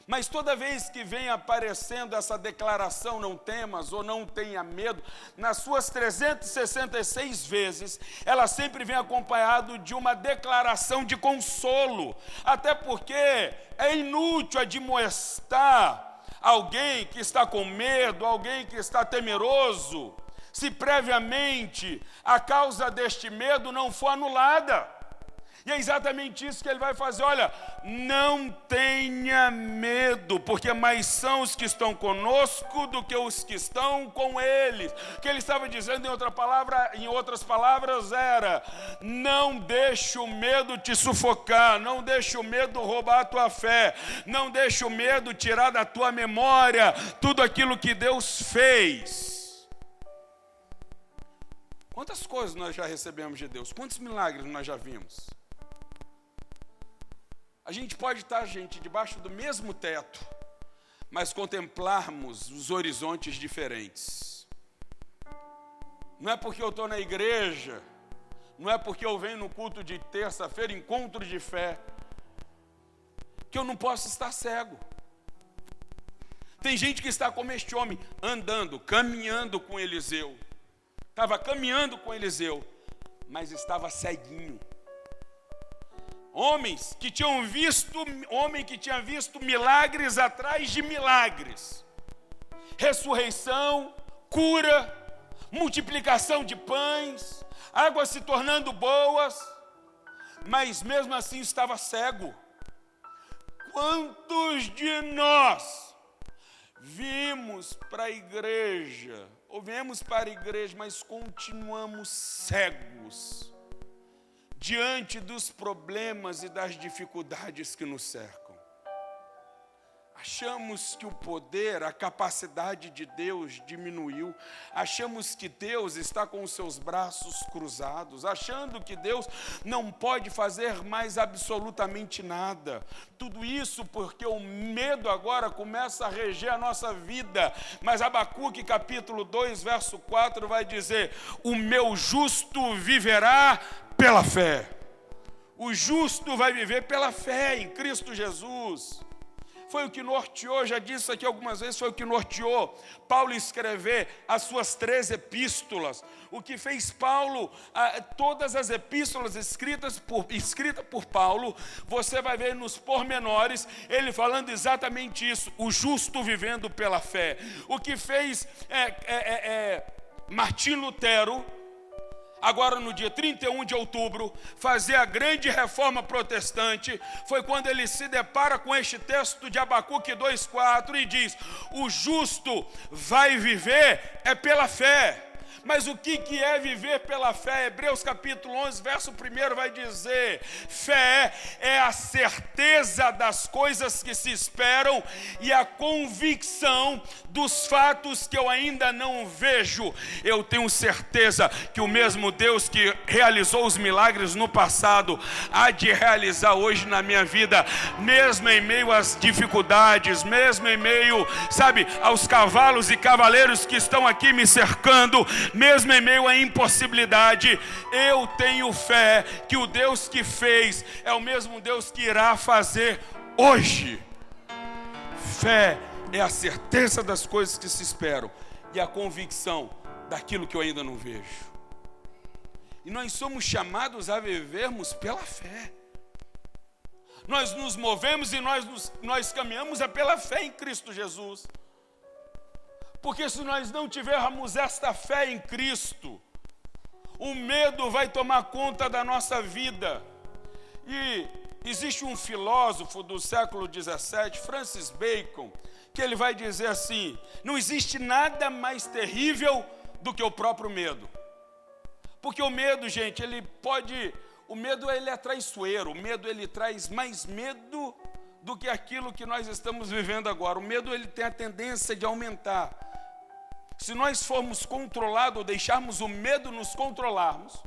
Mas toda vez que vem aparecendo essa declaração não temas ou não tenha medo, nas suas 366 vezes, ela sempre vem acompanhado de uma declaração de consolo. Até porque é inútil admoestar alguém que está com medo, alguém que está temeroso, se previamente a causa deste medo não for anulada. E é exatamente isso que ele vai fazer. Olha, não tenha medo, porque mais são os que estão conosco do que os que estão com eles. O que ele estava dizendo em outras palavras era: não deixe o medo te sufocar, não deixe o medo roubar a tua fé, não deixe o medo tirar da tua memória tudo aquilo que Deus fez. Quantas coisas nós já recebemos de Deus? Quantos milagres nós já vimos? A gente pode estar, debaixo do mesmo teto, mas contemplarmos os horizontes diferentes. Não é porque eu estou na igreja, não é porque eu venho no culto de terça-feira, encontro de fé, que eu não posso estar cego. Tem gente que está como este homem, andando, caminhando com Eliseu. Estava caminhando com Eliseu, mas estava ceguinho. Homem que tinha visto milagres atrás de milagres, ressurreição, cura, multiplicação de pães, águas se tornando boas, mas mesmo assim estava cego. Quantos de nós vimos para a igreja, ou viemos para a igreja, mas continuamos cegos diante dos problemas e das dificuldades que nos cercam? Achamos que o poder, a capacidade de Deus diminuiu. Achamos que Deus está com os seus braços cruzados. Achando que Deus não pode fazer mais absolutamente nada. Tudo isso porque o medo agora começa a reger a nossa vida. Mas Abacuque capítulo 2, verso 4 vai dizer: o meu justo viverá pela fé. O justo vai viver pela fé em Cristo Jesus. Foi o que norteou, já disse aqui algumas vezes, foi o que norteou Paulo escrever as suas 3 epístolas. O que fez Paulo, todas as epístolas escritas por Paulo, você vai ver nos pormenores, ele falando exatamente isso, o justo vivendo pela fé. O que fez Martim Lutero, agora no dia 31 de outubro, fazer a grande reforma protestante, foi quando ele se depara com este texto de Abacuque 2,4 e diz: o justo vai viver pela fé. Mas o que é viver pela fé? Hebreus capítulo 11, verso 1 vai dizer: fé é a certeza das coisas que se esperam e a convicção dos fatos que eu ainda não vejo. Eu tenho certeza que o mesmo Deus que realizou os milagres no passado há de realizar hoje na minha vida, mesmo em meio às dificuldades, mesmo em meio, aos cavalos e cavaleiros que estão aqui me cercando, mesmo em meio à impossibilidade. Eu tenho fé que o Deus que fez é o mesmo Deus que irá fazer hoje. Fé é a certeza das coisas que se esperam e a convicção daquilo que eu ainda não vejo. E nós somos chamados a vivermos pela fé. Nós nos movemos e nós caminhamos pela fé em Cristo Jesus. Porque se nós não tivermos esta fé em Cristo, o medo vai tomar conta da nossa vida. E existe um filósofo do século XVII, Francis Bacon, que ele vai dizer assim: não existe nada mais terrível do que o próprio medo. Porque o medo, gente, o medo ele é traiçoeiro, o medo ele traz mais medo do que aquilo que nós estamos vivendo agora. O medo ele tem a tendência de aumentar. Se nós formos controlados ou deixarmos o medo nos controlarmos,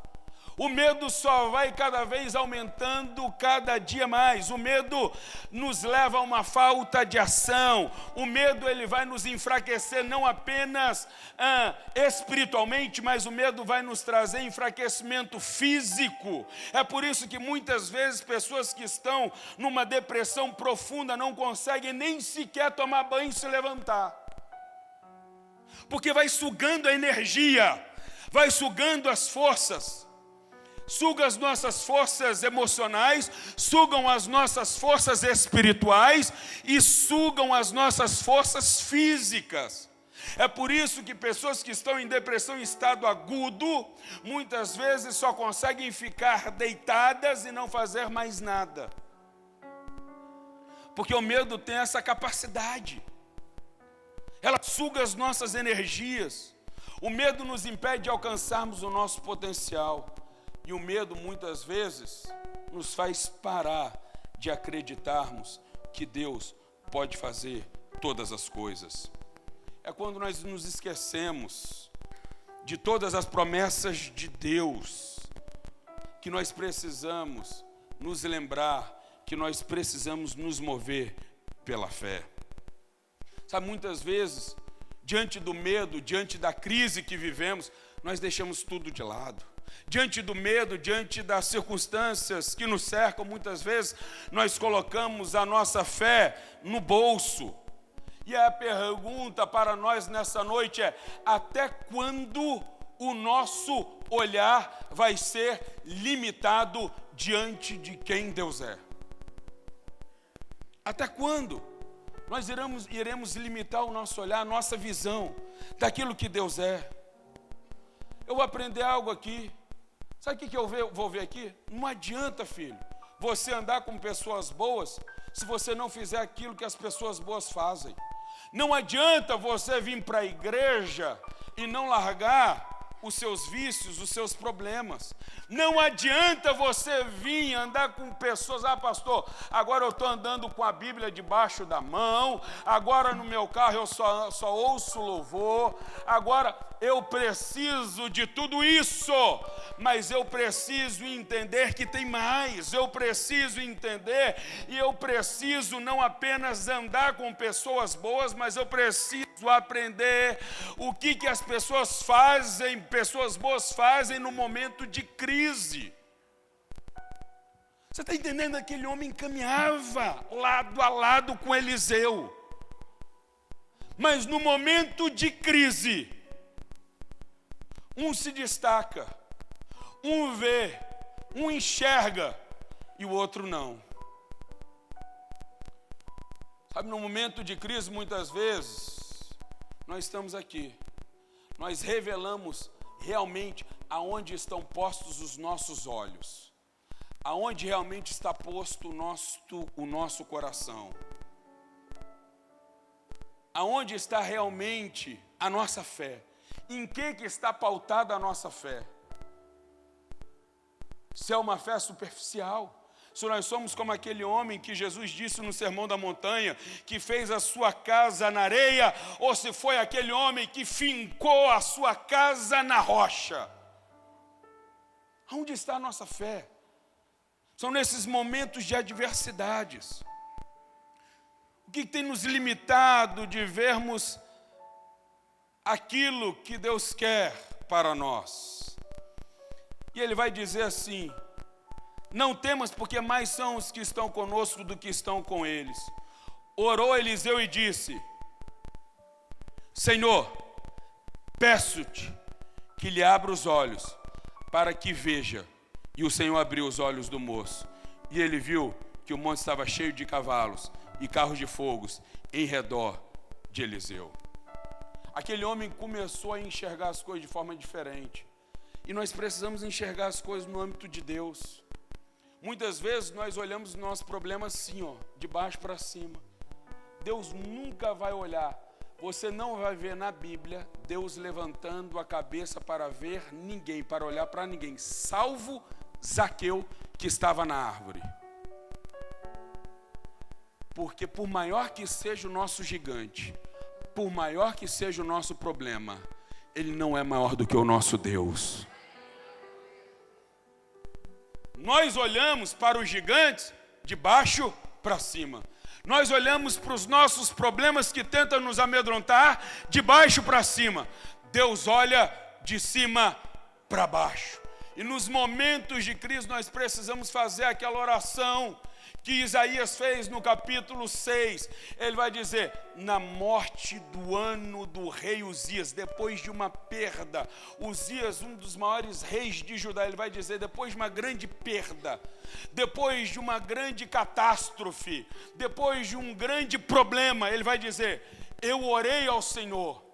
o medo só vai cada vez aumentando, cada dia mais. O medo nos leva a uma falta de ação. O medo ele vai nos enfraquecer não apenas espiritualmente, mas o medo vai nos trazer enfraquecimento físico. É por isso que muitas vezes pessoas que estão numa depressão profunda não conseguem nem sequer tomar banho e se levantar. Porque vai sugando a energia, vai sugando as forças. Suga as nossas forças emocionais, sugam as nossas forças espirituais e sugam as nossas forças físicas. É por isso que pessoas que estão em depressão em estado agudo, muitas vezes só conseguem ficar deitadas e não fazer mais nada. Porque o medo tem essa capacidade. Ela suga as nossas energias. O medo nos impede de alcançarmos o nosso potencial. E o medo, muitas vezes, nos faz parar de acreditarmos que Deus pode fazer todas as coisas. É quando nós nos esquecemos de todas as promessas de Deus que nós precisamos nos lembrar, que nós precisamos nos mover pela fé. Sabe, muitas vezes, diante do medo, diante da crise que vivemos, nós deixamos tudo de lado. Diante do medo, diante das circunstâncias que nos cercam, muitas vezes nós colocamos a nossa fé no bolso. E a pergunta para nós nessa noite é: até quando o nosso olhar vai ser limitado diante de quem Deus é? Até quando? nós iremos limitar o nosso olhar, a nossa visão daquilo que Deus é. Eu vou aprender algo aqui. Sabe o que eu vou ver aqui? Não adianta, filho, você andar com pessoas boas se você não fizer aquilo que as pessoas boas fazem. Não adianta você vir para a igreja e não largar os seus vícios, os seus problemas. Não adianta você vir andar com pessoas, pastor, agora eu estou andando com a Bíblia debaixo da mão, agora no meu carro eu só ouço louvor, agora eu preciso de tudo isso, mas eu preciso entender que tem mais, eu preciso entender e eu preciso não apenas andar com pessoas boas, mas eu preciso aprender o que as pessoas boas fazem no momento de crise. Você está entendendo? Aquele homem caminhava lado a lado com Eliseu, mas no momento de crise, um se destaca, um vê, um enxerga e o outro não. Sabe, no momento de crise, muitas vezes, nós estamos aqui, nós revelamos realmente aonde estão postos os nossos olhos, aonde realmente está posto o nosso coração, aonde está realmente a nossa fé, em que está pautada a nossa fé. Se é uma fé superficial, se nós somos como aquele homem que Jesus disse no Sermão da Montanha, que fez a sua casa na areia, ou se foi aquele homem que fincou a sua casa na rocha. Onde está a nossa fé? São nesses momentos de adversidades. O que tem nos limitado de vermos aquilo que Deus quer para nós? E ele vai dizer assim: não temas, porque mais são os que estão conosco do que estão com eles. Orou Eliseu e disse: Senhor, peço-te que lhe abra os olhos para que veja. E o Senhor abriu os olhos do moço, e ele viu que o monte estava cheio de cavalos e carros de fogo em redor de Eliseu. Aquele homem começou a enxergar as coisas de forma diferente. E nós precisamos enxergar as coisas no âmbito de Deus. Muitas vezes nós olhamos o nosso problema assim, de baixo para cima. Deus nunca vai olhar. Você não vai ver na Bíblia Deus levantando a cabeça para ver ninguém, para olhar para ninguém, salvo Zaqueu, que estava na árvore. Porque por maior que seja o nosso gigante, por maior que seja o nosso problema, ele não é maior do que o nosso Deus. Nós olhamos para os gigantes de baixo para cima. Nós olhamos para os nossos problemas que tentam nos amedrontar de baixo para cima. Deus olha de cima para baixo. E nos momentos de crise nós precisamos fazer aquela oração que Isaías fez no capítulo 6. Ele vai dizer: na morte do ano do rei Uzias, depois de uma perda, Uzias, um dos maiores reis de Judá, ele vai dizer, depois de uma grande perda, depois de uma grande catástrofe, depois de um grande problema, ele vai dizer: eu orei ao Senhor.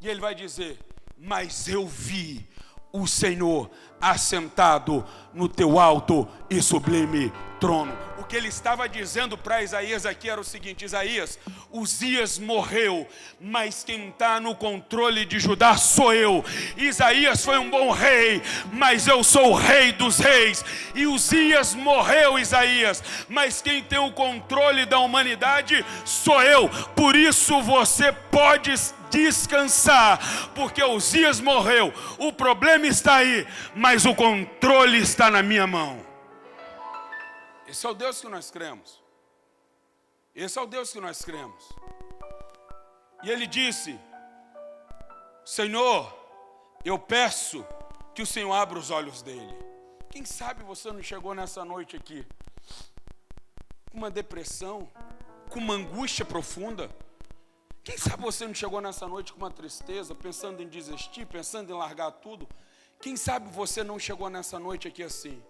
E ele vai dizer: mas eu vi o Senhor assentado no teu alto e sublime trono. O que ele estava dizendo para Isaías aqui era o seguinte: Isaías, Uzias morreu, mas quem está no controle de Judá sou eu. Isaías foi um bom rei, mas eu sou o rei dos reis. E Uzias morreu, Isaías, mas quem tem o controle da humanidade sou eu. Por isso você pode descansar, porque Uzias morreu, o problema está aí, mas o controle está na minha mão. Esse é o Deus que nós cremos. Esse é o Deus que nós cremos. E ele disse: Senhor, eu peço que o Senhor abra os olhos dele. Quem sabe você não chegou nessa noite aqui com uma depressão, com uma angústia profunda. Quem sabe você não chegou nessa noite com uma tristeza, pensando em desistir, pensando em largar tudo. Quem sabe você não chegou nessa noite aqui assim,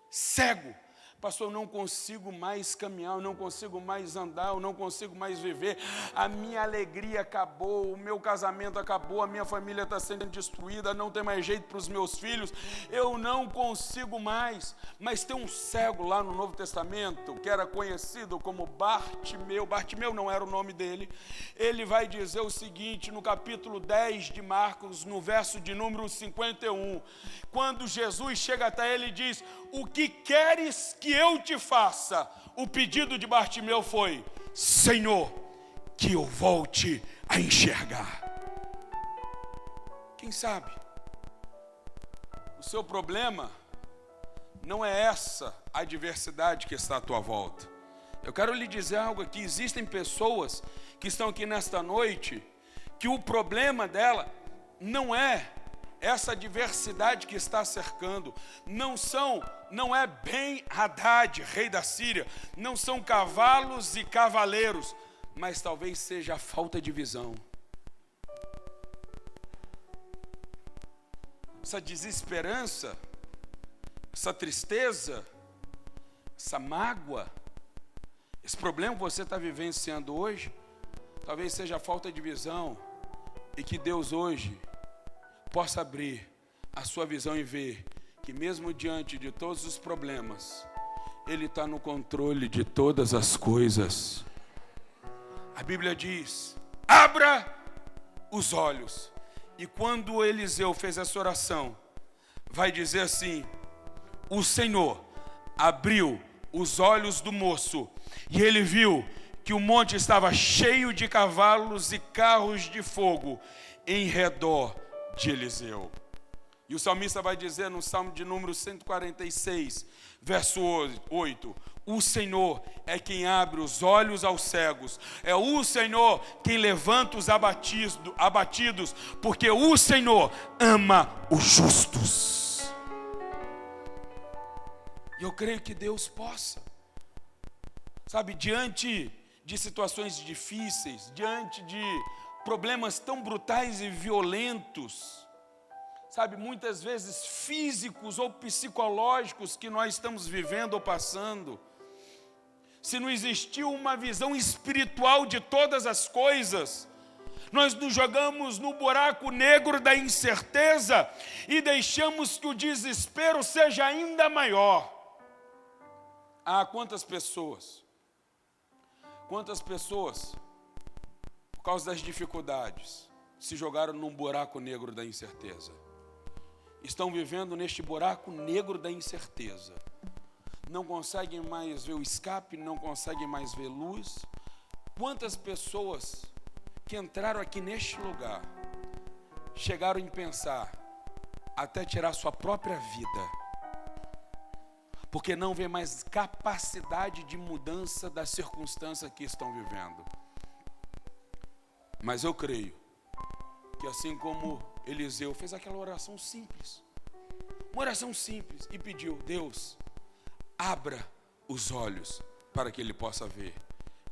cego, Pastor, eu não consigo mais caminhar, eu não consigo mais andar, eu não consigo mais viver. A minha alegria acabou, o meu casamento acabou, a minha família está sendo destruída, não tem mais jeito para os meus filhos. Eu não consigo mais. Mas tem um cego lá no Novo Testamento, que era conhecido como Bartimeu. Bartimeu não era o nome dele. Ele vai dizer o seguinte, no capítulo 10 de Marcos, no verso de número 51. Quando Jesus chega até ele e diz: o que queres que eu te faça? O pedido de Bartimeu foi: Senhor, que eu volte a enxergar. Quem sabe o seu problema não é essa adversidade que está à tua volta. Eu quero lhe dizer algo aqui: existem pessoas que estão aqui nesta noite que o problema dela não é essa adversidade que está cercando, não é Ben-Hadad, rei da Síria, não são cavalos e cavaleiros, mas talvez seja a falta de visão. Essa desesperança, essa tristeza, essa mágoa, esse problema que você está vivenciando hoje, talvez seja a falta de visão, e que Deus hoje possa abrir a sua visão e ver que mesmo diante de todos os problemas, Ele está no controle de todas as coisas. A Bíblia diz: abra os olhos. E quando Eliseu fez essa oração, vai dizer assim: o Senhor abriu os olhos do moço, e ele viu que o monte estava cheio de cavalos e carros de fogo em redor de Eliseu. E o salmista vai dizer no Salmo de número 146, verso 8: o Senhor é quem abre os olhos aos cegos, é o Senhor quem levanta os abatidos, porque o Senhor ama os justos. E eu creio que Deus possa, sabe, diante de situações difíceis, diante de problemas tão brutais e violentos, sabe, muitas vezes físicos ou psicológicos que nós estamos vivendo ou passando, se não existiu uma visão espiritual de todas as coisas, nós nos jogamos no buraco negro da incerteza e deixamos que o desespero seja ainda maior. Ah, quantas pessoas, por causa das dificuldades, se jogaram num buraco negro da incerteza. Estão vivendo neste buraco negro da incerteza. Não conseguem mais ver o escape, não conseguem mais ver luz. Quantas pessoas que entraram aqui neste lugar chegaram em pensar até tirar sua própria vida, porque não vê mais capacidade de mudança da circunstância que estão vivendo. Mas eu creio que assim como Eliseu fez aquela oração simples, uma oração simples, e pediu: Deus, abra os olhos para que ele possa ver.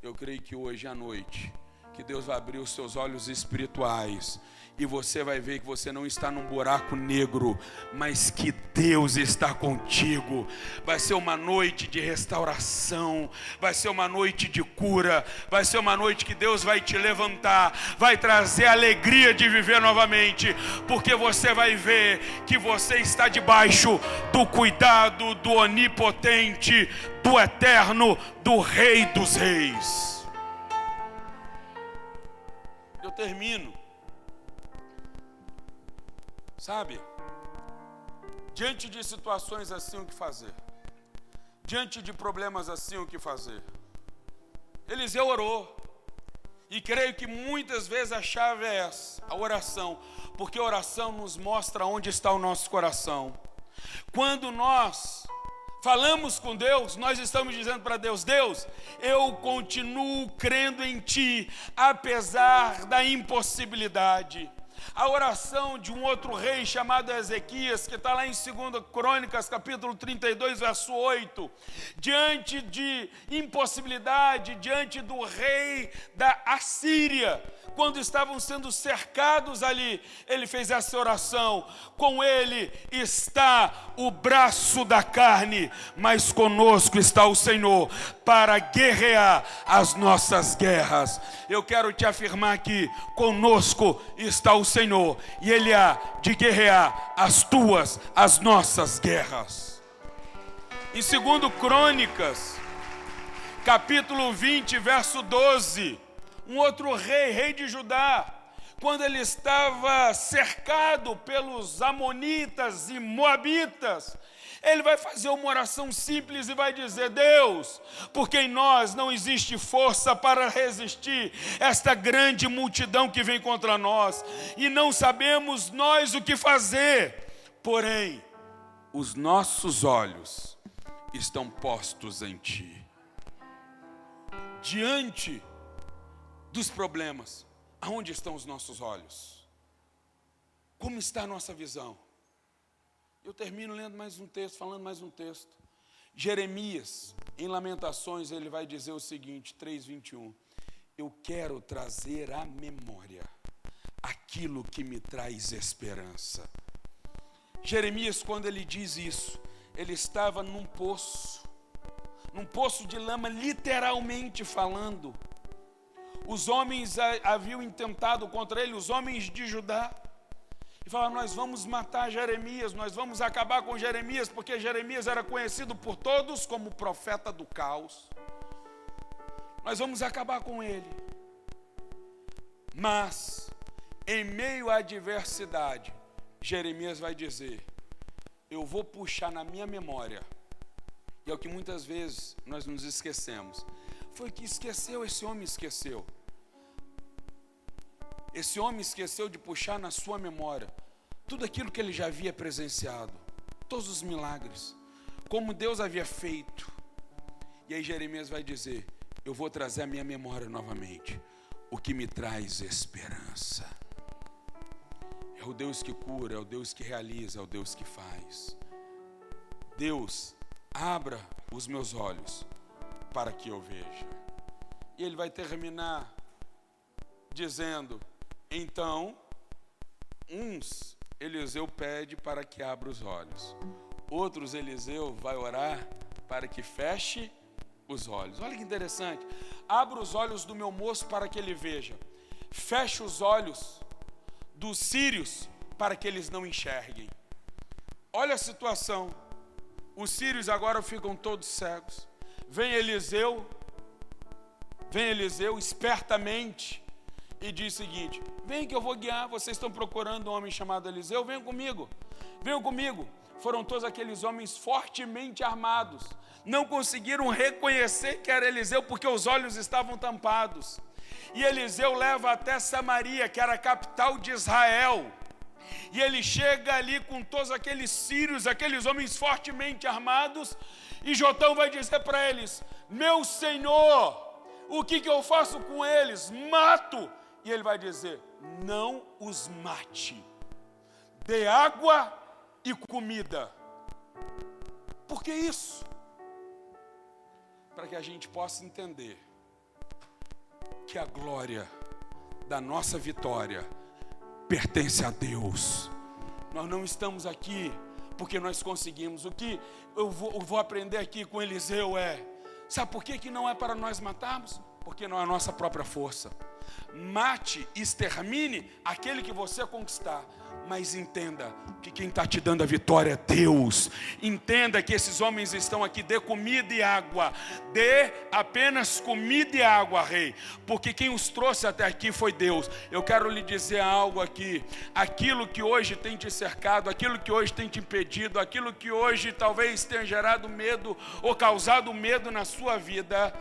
Eu creio que hoje à noite, que Deus vai abrir os seus olhos espirituais, e você vai ver que você não está num buraco negro, mas que Deus está contigo. Vai ser uma noite de restauração, vai ser uma noite de cura, vai ser uma noite que Deus vai te levantar, vai trazer a alegria de viver novamente, porque você vai ver que você está debaixo do cuidado do onipotente, do eterno, do Rei dos Reis. Eu termino. Sabe, diante de situações assim, o que fazer? Diante de problemas assim, o que fazer? Eliseu orou, e creio que muitas vezes a chave é essa, a oração, porque a oração nos mostra onde está o nosso coração. Quando nós falamos com Deus, nós estamos dizendo para Deus: Deus, eu continuo crendo em Ti, apesar da impossibilidade, A oração de um outro rei chamado Ezequias, que está lá em 2 Crônicas, capítulo 32, verso 8. Diante de impossibilidade, diante do rei da Assíria, quando estavam sendo cercados ali, ele fez essa oração: com ele está o braço da carne, mas conosco está o Senhor para guerrear as nossas guerras. Eu quero te afirmar que conosco está o Senhor, e ele há de guerrear as nossas guerras. Em 2 Crônicas, capítulo 20, verso 12, um outro rei de Judá, quando ele estava cercado pelos amonitas e moabitas, ele vai fazer uma oração simples e vai dizer: Deus, porque em nós não existe força para resistir esta grande multidão que vem contra nós, e não sabemos nós o que fazer, porém, os nossos olhos estão postos em Ti. Diante dos problemas, aonde estão os nossos olhos? Como está a nossa visão? Eu termino lendo mais um texto, falando mais um texto. Jeremias, em Lamentações, ele vai dizer o seguinte, 3:21. Eu quero trazer à memória aquilo que me traz esperança. Jeremias, quando ele diz isso, ele estava num poço de lama, literalmente falando. Os homens haviam intentado contra ele, os homens de Judá, e falaram: nós vamos matar Jeremias, nós vamos acabar com Jeremias, porque Jeremias era conhecido por todos como o profeta do caos. Nós vamos acabar com ele. Mas, em meio à adversidade, Jeremias vai dizer: eu vou puxar na minha memória, e é o que muitas vezes nós nos esquecemos. Foi que esqueceu, esse homem esqueceu. Esse homem esqueceu de puxar na sua memória tudo aquilo que ele já havia presenciado, todos os milagres, como Deus havia feito. E aí Jeremias vai dizer: eu vou trazer à minha memória novamente o que me traz esperança. É o Deus que cura, é o Deus que realiza, é o Deus que faz. Deus, abra os meus olhos para que eu veja. E ele vai terminar dizendo: então, uns Eliseu pede para que abra os olhos, outros Eliseu vai orar para que feche os olhos. Olha que interessante: abra os olhos do meu moço para que ele veja, feche os olhos dos sírios para que eles não enxerguem. Olha a situação, os sírios agora ficam todos cegos. Vem Eliseu espertamente e diz o seguinte: vem que eu vou guiar, vocês estão procurando um homem chamado Eliseu, venham comigo. Foram todos aqueles homens fortemente armados, não conseguiram reconhecer que era Eliseu porque os olhos estavam tampados. E Eliseu leva até Samaria, que era a capital de Israel, e ele chega ali com todos aqueles sírios, aqueles homens fortemente armados, e Jotão vai dizer para eles: meu senhor, o que eu faço com eles? Mato. E ele vai dizer: não os mate, dê água e comida. Por que isso? Para que a gente possa entender que a glória da nossa vitória pertence a Deus. Nós não estamos aqui porque nós conseguimos. O que eu vou aprender aqui com Eliseu sabe por que não é para nós matarmos? Porque não é a nossa própria força. Mate, extermine aquele que você conquistar, mas entenda que quem está te dando a vitória é Deus. Entenda que esses homens estão aqui: dê comida e água, dê apenas comida e água, rei, porque quem os trouxe até aqui foi Deus. Eu quero lhe dizer algo aqui: aquilo que hoje tem te cercado, aquilo que hoje tem te impedido, aquilo que hoje talvez tenha gerado medo ou causado medo na sua vida,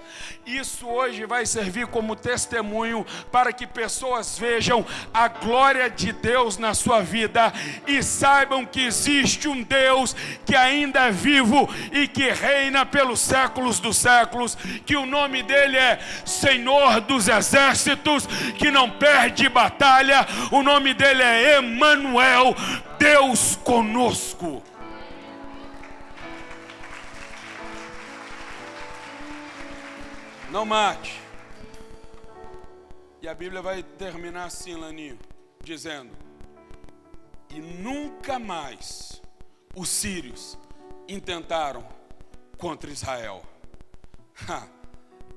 isso hoje vai servir como testemunho para que pessoas vejam a glória de Deus na sua vida e saibam que existe um Deus que ainda é vivo e que reina pelos séculos dos séculos, que o nome dele é Senhor dos Exércitos, que não perde batalha. O nome dele é Emanuel, Deus conosco. Não mate. E a Bíblia vai terminar assim, Laninho, dizendo: e nunca mais os sírios intentaram contra Israel.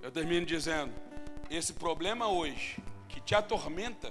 Eu termino dizendo: esse problema hoje que te atormenta,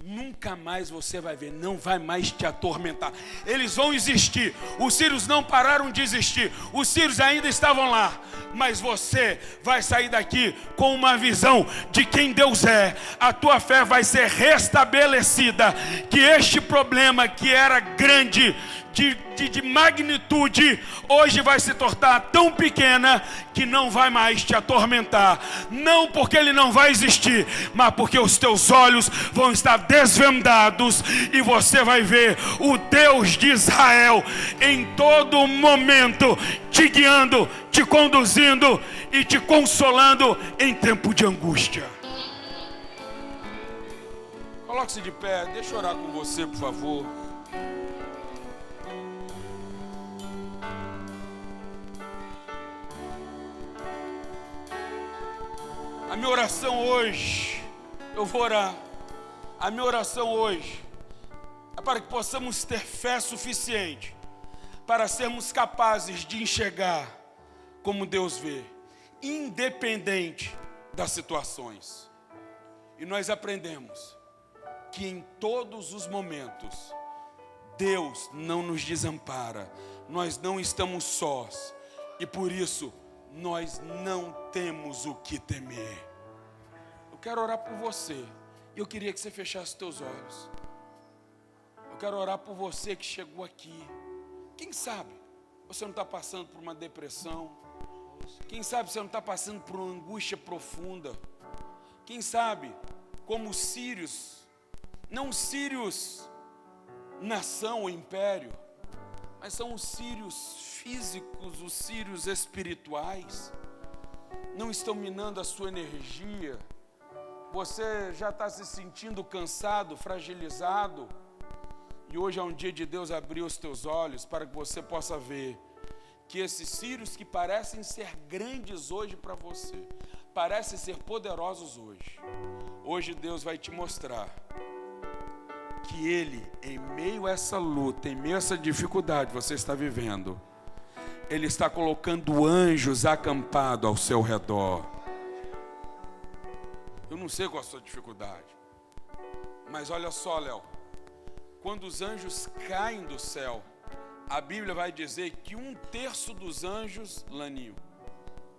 nunca mais você vai ver, não vai mais te atormentar. Eles vão existir. Os sírios não pararam de existir. Os sírios ainda estavam lá. Mas você vai sair daqui com uma visão de quem Deus é. A tua fé vai ser restabelecida. Que este problema que era grande, de magnitude, hoje vai se tornar tão pequena que não vai mais te atormentar. Não porque ele não vai existir, mas porque os teus olhos vão estar desvendados e você vai ver o Deus de Israel em todo momento, te guiando, te conduzindo e te consolando em tempo de angústia. Coloque-se de pé, deixa eu orar com você, por favor. A minha oração hoje, eu vou orar. A minha oração hoje é para que possamos ter fé suficiente para sermos capazes de enxergar como Deus vê, independente das situações. E nós aprendemos que em todos os momentos Deus não nos desampara, nós não estamos sós e por isso nós não temos o que temer. Eu quero orar por você e eu queria que você fechasse os teus olhos. Eu quero orar por você que chegou aqui. Quem sabe você não está passando por uma depressão? Quem sabe você não está passando por uma angústia profunda? Quem sabe, como os sírios, não os sírios nação ou império, mas são os sírios físicos, os sírios espirituais, não estão minando a sua energia. Você já está se sentindo cansado, fragilizado, e hoje é um dia de Deus abrir os teus olhos para que você possa ver que esses sírios que parecem ser grandes hoje para você, parecem ser poderosos hoje Deus vai te mostrar que Ele, em meio a essa luta, em meio a essa dificuldade que você está vivendo, Ele está colocando anjos acampados ao seu redor. Eu não sei qual é a sua dificuldade, mas olha só, Léo, quando os anjos caem do céu, a Bíblia vai dizer que 1/3 dos anjos, Laninho,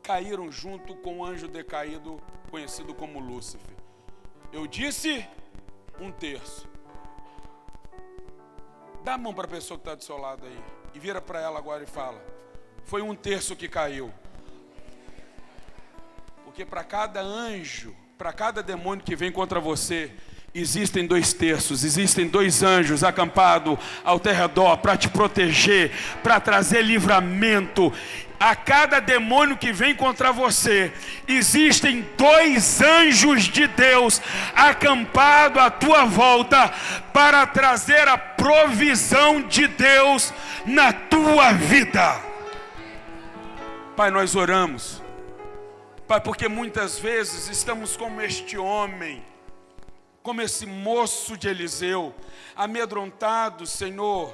caíram junto com o anjo decaído, conhecido como Lúcifer. Eu disse 1/3. Dá a mão para a pessoa que está do seu lado aí e vira para ela agora e fala: foi 1/3 que caiu. Porque para cada anjo, para cada demônio que vem contra você, existem 2/3, existem 2 anjos acampados ao teu redor para te proteger, para trazer livramento. A cada demônio que vem contra você, existem 2 anjos de Deus acampados à tua volta para trazer a provisão de Deus na tua vida. Pai, nós oramos, Pai, porque muitas vezes estamos como este homem, como esse moço de Eliseu, amedrontados, Senhor,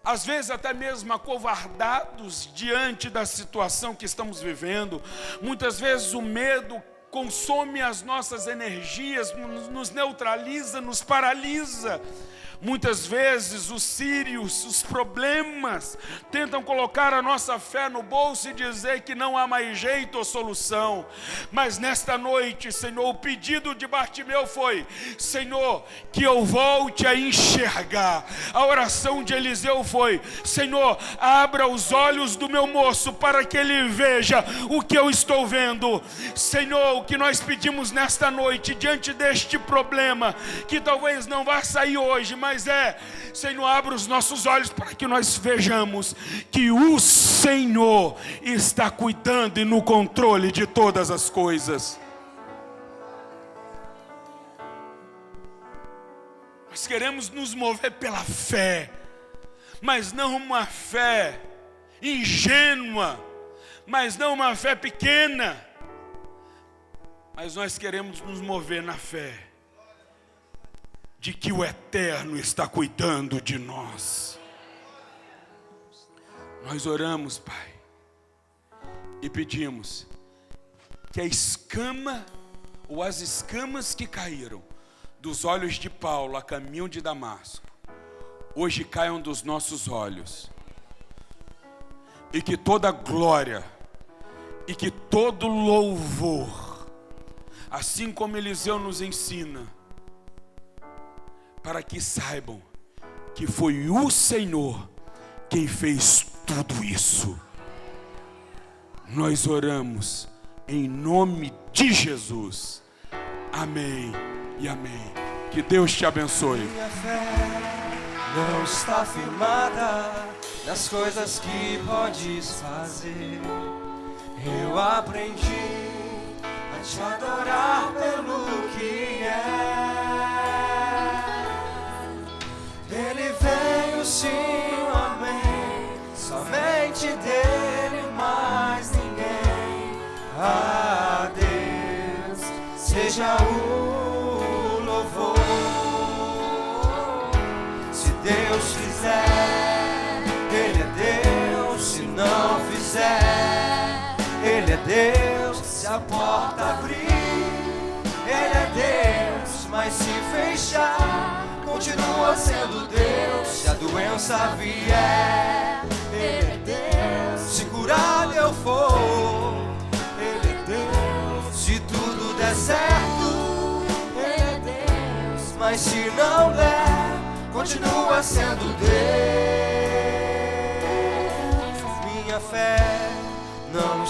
às vezes até mesmo acovardados diante da situação que estamos vivendo. Muitas vezes o medo consome as nossas energias, nos neutraliza, nos paralisa. Muitas vezes os sírios, os problemas, tentam colocar a nossa fé no bolso e dizer que não há mais jeito ou solução. Mas nesta noite, Senhor, o pedido de Bartimeu foi: Senhor, que eu volte a enxergar. A oração de Eliseu foi: Senhor, abra os olhos do meu moço para que ele veja o que eu estou vendo. Senhor, o que nós pedimos nesta noite, diante deste problema, que talvez não vá sair hoje, mas Senhor, abra os nossos olhos para que nós vejamos que o Senhor está cuidando e no controle de todas as coisas. Nós queremos nos mover pela fé, mas não uma fé ingênua, mas não uma fé pequena, mas nós queremos nos mover na fé de que o Eterno está cuidando de nós. Nós oramos, Pai, e pedimos que a escama ou as escamas que caíram dos olhos de Paulo a caminho de Damasco, hoje caiam dos nossos olhos, e que toda glória e que todo louvor, assim como Eliseu nos ensina, para que saibam que foi o Senhor quem fez tudo isso. Nós oramos em nome de Jesus. Amém e amém. Que Deus te abençoe. Minha fé não está firmada nas coisas que podes fazer. Eu aprendi a te adorar pelo que é. Ele veio sim, amém, somente dele, mais ninguém. A Deus seja o louvor. Se Deus fizer, Ele é Deus. Se não fizer, Ele é Deus. Se a porta abrir, Ele é Deus. Mas se fechar, continua sendo Deus. Se a doença vier, Ele é Deus. Se curado eu for, Ele é Deus. Se tudo der certo, Ele é Deus. Mas se não der, continua sendo Deus. Minha fé não